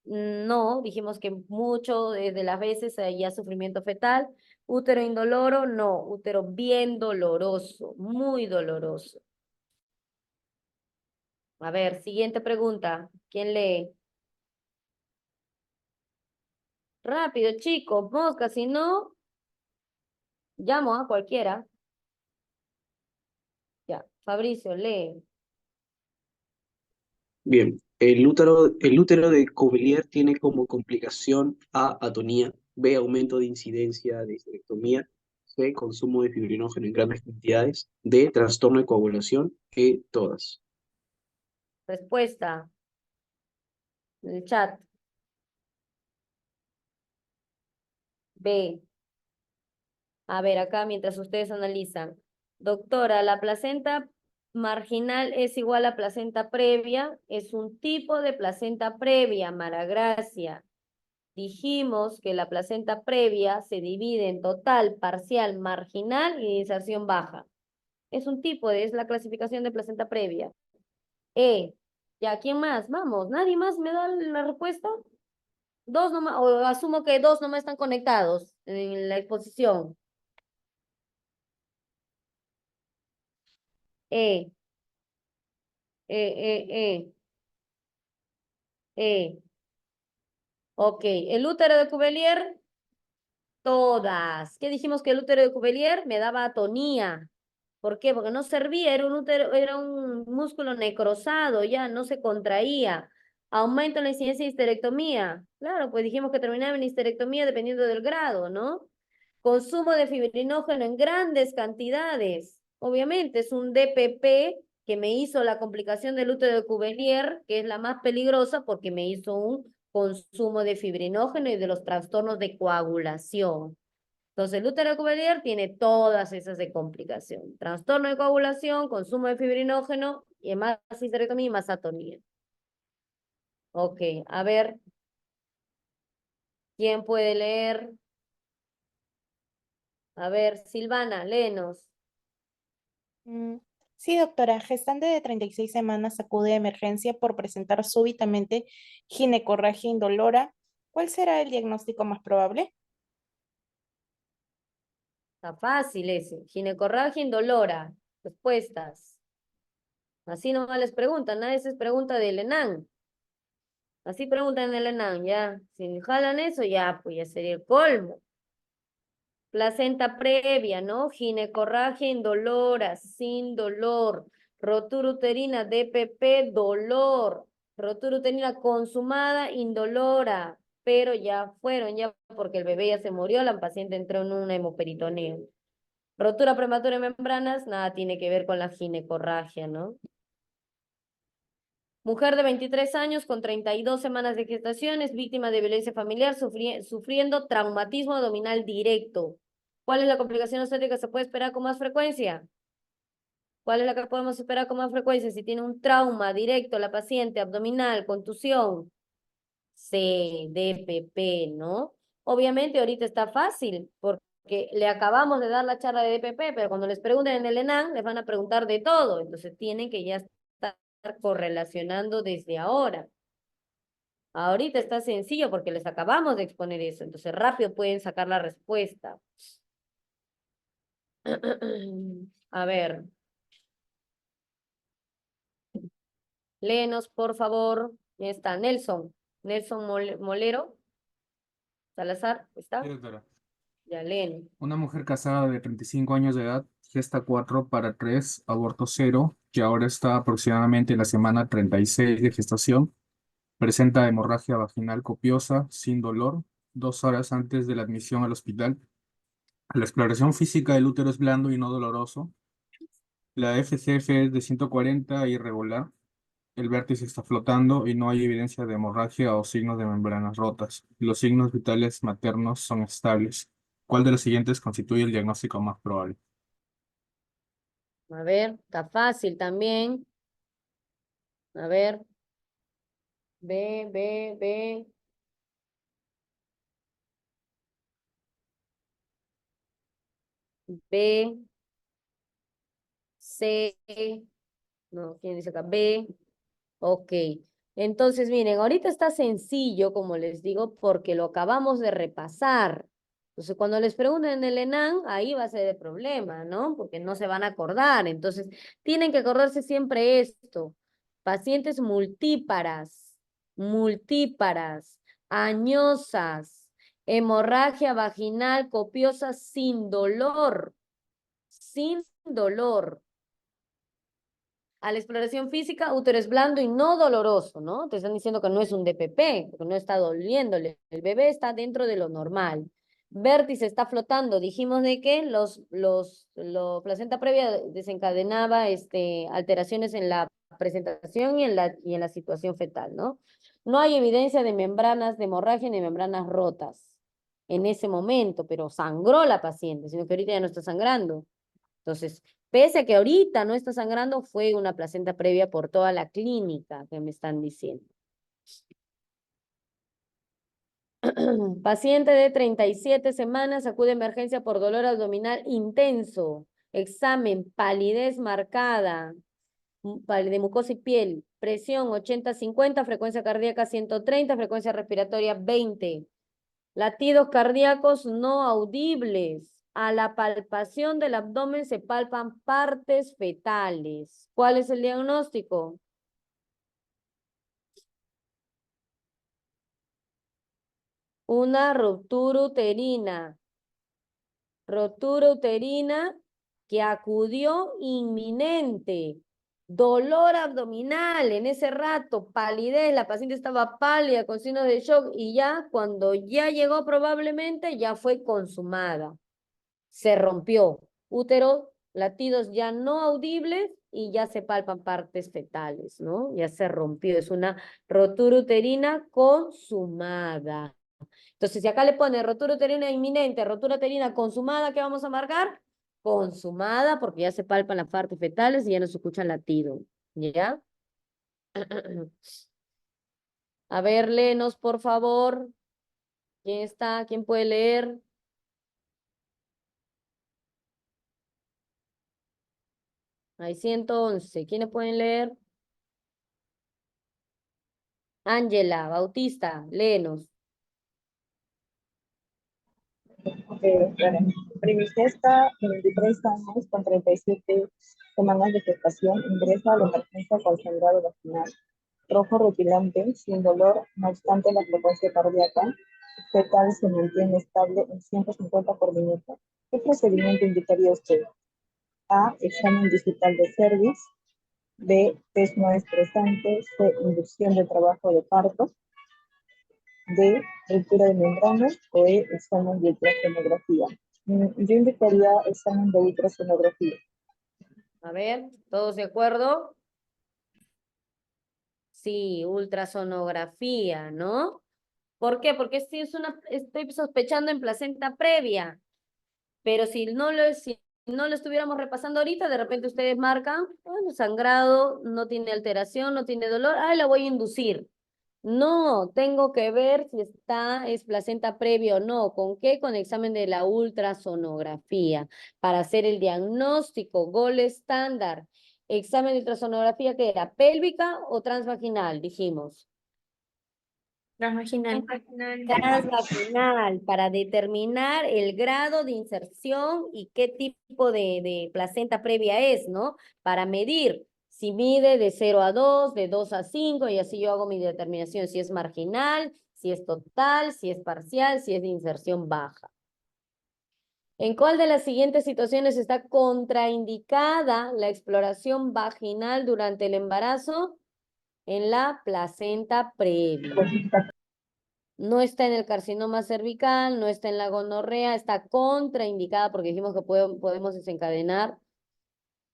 no, dijimos que mucho de las veces hay sufrimiento fetal. Útero indoloro, no, útero bien doloroso, muy doloroso. A ver, siguiente pregunta. ¿Quién lee? Rápido, chicos, mosca, si no, llamo a cualquiera. Ya, Fabricio, lee. Bien, el útero de Cuvelier tiene como complicación A, atonía, B, aumento de incidencia de histerectomía, C, consumo de fibrinógeno en grandes cantidades, D, trastorno de coagulación, E, todas. Respuesta en el chat. B. A ver, acá mientras ustedes analizan. Doctora, la placenta marginal es igual a placenta previa. Es un tipo de placenta previa, Maragracia. Dijimos que la placenta previa se divide en total, parcial, marginal y inserción baja. Es un tipo es la clasificación de placenta previa. Ya, ¿quién más? Vamos, ¿nadie más me da la respuesta? Dos nomás, o asumo que dos nomás están conectados en la exposición. E, E, E, E, E. Ok, el útero de Cuvelier, todas. ¿Qué dijimos que el útero de Cuvelier me daba atonía? ¿Por qué? Porque no servía, era un útero, era un músculo necrosado, ya no se contraía. Aumento en la incidencia de histerectomía. Claro, pues dijimos que terminaba en histerectomía dependiendo del grado, ¿no? Consumo de fibrinógeno en grandes cantidades. Obviamente es un DPP que me hizo la complicación del útero de Cuvelier, que es la más peligrosa porque me hizo un consumo de fibrinógeno y de los trastornos de coagulación. Entonces, el útero de Cuvelier tiene todas esas de complicación. Trastorno de coagulación, consumo de fibrinógeno, y más histerectomía y más atonía. Ok, a ver, ¿quién puede leer? A ver, Silvana, léenos. Sí, doctora, gestante de 36 semanas acude a emergencia por presentar súbitamente ginecorragia indolora. ¿Cuál será el diagnóstico más probable? Está fácil ese. Ginecorragia indolora. Respuestas. Así nomás les preguntan, nadie se pregunta del ENAN. Así preguntan en el ENAN, ya. Si jalan eso, ya, pues ya sería el colmo. Placenta previa, ¿no? Ginecorragia indolora, sin dolor. Rotura uterina, DPP, dolor. Rotura uterina consumada, indolora. Pero ya fueron, ya porque el bebé ya se murió, la paciente entró en un hemoperitoneo. Rotura prematura de membranas, nada tiene que ver con la ginecorragia, ¿no? Mujer de 23 años con 32 semanas de gestación es víctima de violencia familiar sufriendo traumatismo abdominal directo. ¿Cuál es la complicación obstétrica que se puede esperar con más frecuencia? ¿Cuál es la que podemos esperar con más frecuencia? Si tiene un trauma directo la paciente abdominal, contusión, DPP, ¿no? Obviamente ahorita está fácil porque le acabamos de dar la charla de DPP, pero cuando les pregunten en el ENAN les van a preguntar de todo, entonces tienen que ya estar correlacionando desde ahora. Ahorita está sencillo porque les acabamos de exponer eso, entonces rápido pueden sacar la respuesta. A ver. Léenos, por favor. ¿Quién está? Nelson. Nelson Molero. Salazar, ¿está? Sí, doctora. Ya, leen. Una mujer casada de 35 años de edad, gesta 4 para 3, aborto 0, que ahora está aproximadamente en la semana 36 de gestación, presenta hemorragia vaginal copiosa, sin dolor, 2 horas antes de la admisión al hospital. La exploración física del útero es blando y no doloroso. La FCF es de 140 irregular. El vértice está flotando y no hay evidencia de hemorragia o signos de membranas rotas. Los signos vitales maternos son estables. ¿Cuál de los siguientes constituye el diagnóstico más probable? A ver, está fácil también. A ver. B. B. C. No, ¿quién dice acá? B. Ok. Entonces, miren, ahorita está sencillo, como les digo, porque lo acabamos de repasar. Entonces, cuando les pregunten en el ENAM, ahí va a ser el problema, ¿no? Porque no se van a acordar. Entonces, tienen que acordarse siempre esto. Pacientes multíparas, añosas, hemorragia vaginal copiosa sin dolor. Sin dolor. A la exploración física, útero es blando y no doloroso, ¿no? Te están diciendo que no es un DPP, porque no está doliéndole. El bebé está dentro de lo normal. Vértice está flotando. Dijimos de que la placenta previa desencadenaba alteraciones en la presentación y en la situación fetal, ¿no? No hay evidencia de membranas de hemorragia ni membranas rotas en ese momento, pero sangró la paciente, sino que ahorita ya no está sangrando. Entonces, pese a que ahorita no está sangrando, fue una placenta previa por toda la clínica que me están diciendo. Paciente de 37 semanas acude a emergencia por dolor abdominal intenso. Examen, palidez marcada, de mucosa y piel, presión 80-50, frecuencia cardíaca 130, frecuencia respiratoria 20. Latidos cardíacos no audibles. A la palpación del abdomen se palpan partes fetales. ¿Cuál es el diagnóstico? Una ruptura uterina. Ruptura uterina que acudió inminente. Dolor abdominal en ese rato, palidez, la paciente estaba pálida con signos de shock y ya cuando ya llegó probablemente ya fue consumada. Se rompió. Útero, latidos ya no audibles y ya se palpan partes fetales, ¿no? Ya se rompió. Es una rotura uterina consumada. Entonces, si acá le pone rotura uterina inminente, rotura uterina consumada, ¿qué vamos a marcar? Consumada, porque ya se palpan las partes fetales y ya no se escucha latido. ¿Ya? A ver, léenos, por favor. ¿Quién está? ¿Quién puede leer? Hay 111. ¿Quiénes pueden leer? Ángela, Bautista, léenos. Bueno, Primigesta, de 23 años, con 37 semanas de gestación, ingresa a la emergencia con sangrado vaginal, rojo rutilante, sin dolor, no obstante la frecuencia cardíaca fetal se mantiene estable en 150 por minuto. ¿Qué procedimiento indicaría usted? A, examen digital de cervix, B, test no estresante, C, inducción de trabajo de parto, D, ruptura de membranas o E, examen de ultrasonografía. Yo indicaría examen de ultrasonografía. A ver, ¿todos de acuerdo? Sí, ultrasonografía, ¿no? ¿Por qué? Porque estoy sospechando en placenta previa, pero si no lo estuviéramos repasando ahorita, de repente ustedes marcan, bueno, sangrado, no tiene alteración, no tiene dolor, la voy a inducir. No, tengo que ver si es placenta previa o no. ¿Con qué? Con examen de la ultrasonografía para hacer el diagnóstico gold estándar. Examen de ultrasonografía que era pélvica o transvaginal, dijimos. Transvaginal. Transvaginal, para determinar el grado de inserción y qué tipo de placenta previa es, ¿no? Para medir si mide de 0 a 2, de 2 a 5, y así yo hago mi determinación si es marginal, si es total, si es parcial, si es de inserción baja. ¿En cuál de las siguientes situaciones está contraindicada la exploración vaginal durante el embarazo? En la placenta previa. No está en el carcinoma cervical, no está en la gonorrea, está contraindicada porque dijimos que podemos desencadenar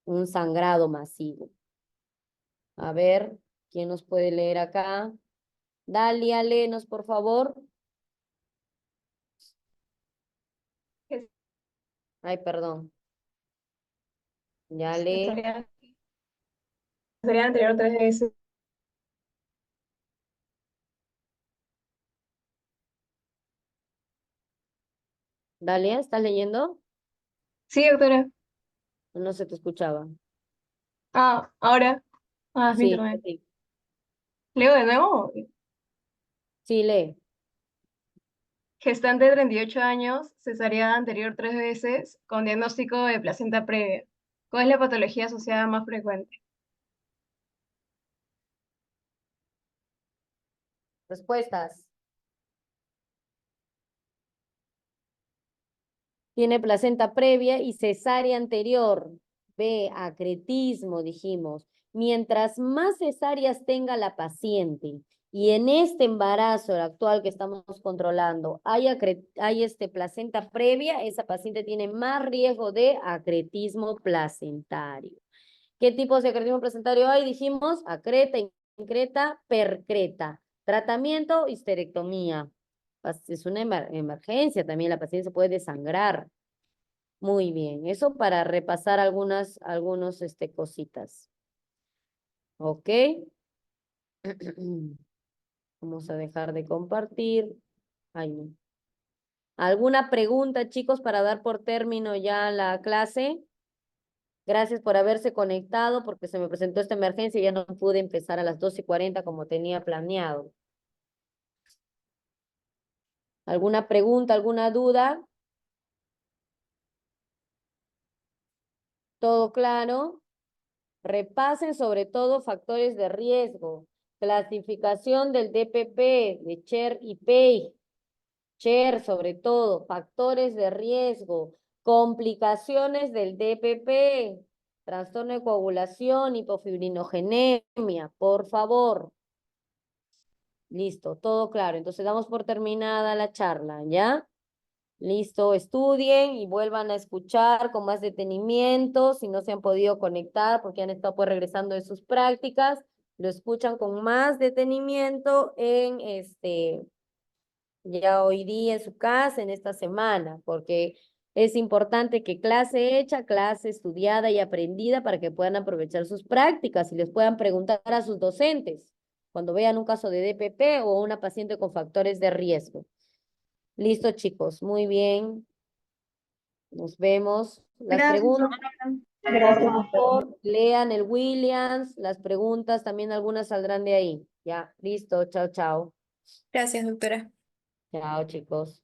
un sangrado masivo. A ver, ¿quién nos puede leer acá? Dalia, léenos, por favor. Ay, perdón. Ya lee. Sería anterior 3 veces. Dalia, ¿estás leyendo? Sí, doctora. No se te escuchaba. Ah, ahora. Ah, es mi Sí, internet. sí, ¿Leo de nuevo? sí, lee. Gestante de 38 años, cesárea anterior 3 veces, con diagnóstico de placenta previa. ¿Cuál es la patología asociada más frecuente? Respuestas. Tiene placenta previa y cesárea anterior. B, acretismo, dijimos. Mientras más cesáreas tenga la paciente y en este embarazo, el actual que estamos controlando, hay placenta previa, esa paciente tiene más riesgo de acretismo placentario. ¿Qué tipos de acretismo placentario hay? Dijimos acreta, increta, percreta. Tratamiento, histerectomía. Es una emergencia también, la paciente se puede desangrar. Muy bien, eso para repasar algunas cositas. ¿Ok? Vamos a dejar de compartir. Ay, no. ¿Alguna pregunta, chicos, para dar por término ya la clase? Gracias por haberse conectado porque se me presentó esta emergencia y ya no pude empezar a las 12:40 como tenía planeado. ¿Alguna pregunta, alguna duda? ¿Todo claro? Repasen sobre todo factores de riesgo. Clasificación del DPP, de Cher y Pei. Cher sobre todo, factores de riesgo. Complicaciones del DPP. Trastorno de coagulación, hipofibrinogenemia, por favor. Listo, todo claro. Entonces damos por terminada la charla, ¿ya? Listo, estudien y vuelvan a escuchar con más detenimiento. Si no se han podido conectar porque han estado pues regresando de sus prácticas, lo escuchan con más detenimiento en ya hoy día en su casa, en esta semana, porque es importante que clase hecha, clase estudiada y aprendida para que puedan aprovechar sus prácticas y les puedan preguntar a sus docentes cuando vean un caso de DPP o una paciente con factores de riesgo. Listo, chicos, muy bien. Nos vemos. Las Gracias, preguntas, Gracias, por favor, lean el Williams. Las preguntas también algunas saldrán de ahí. Ya, listo. Chao, chao. Gracias, doctora. Chao, chicos.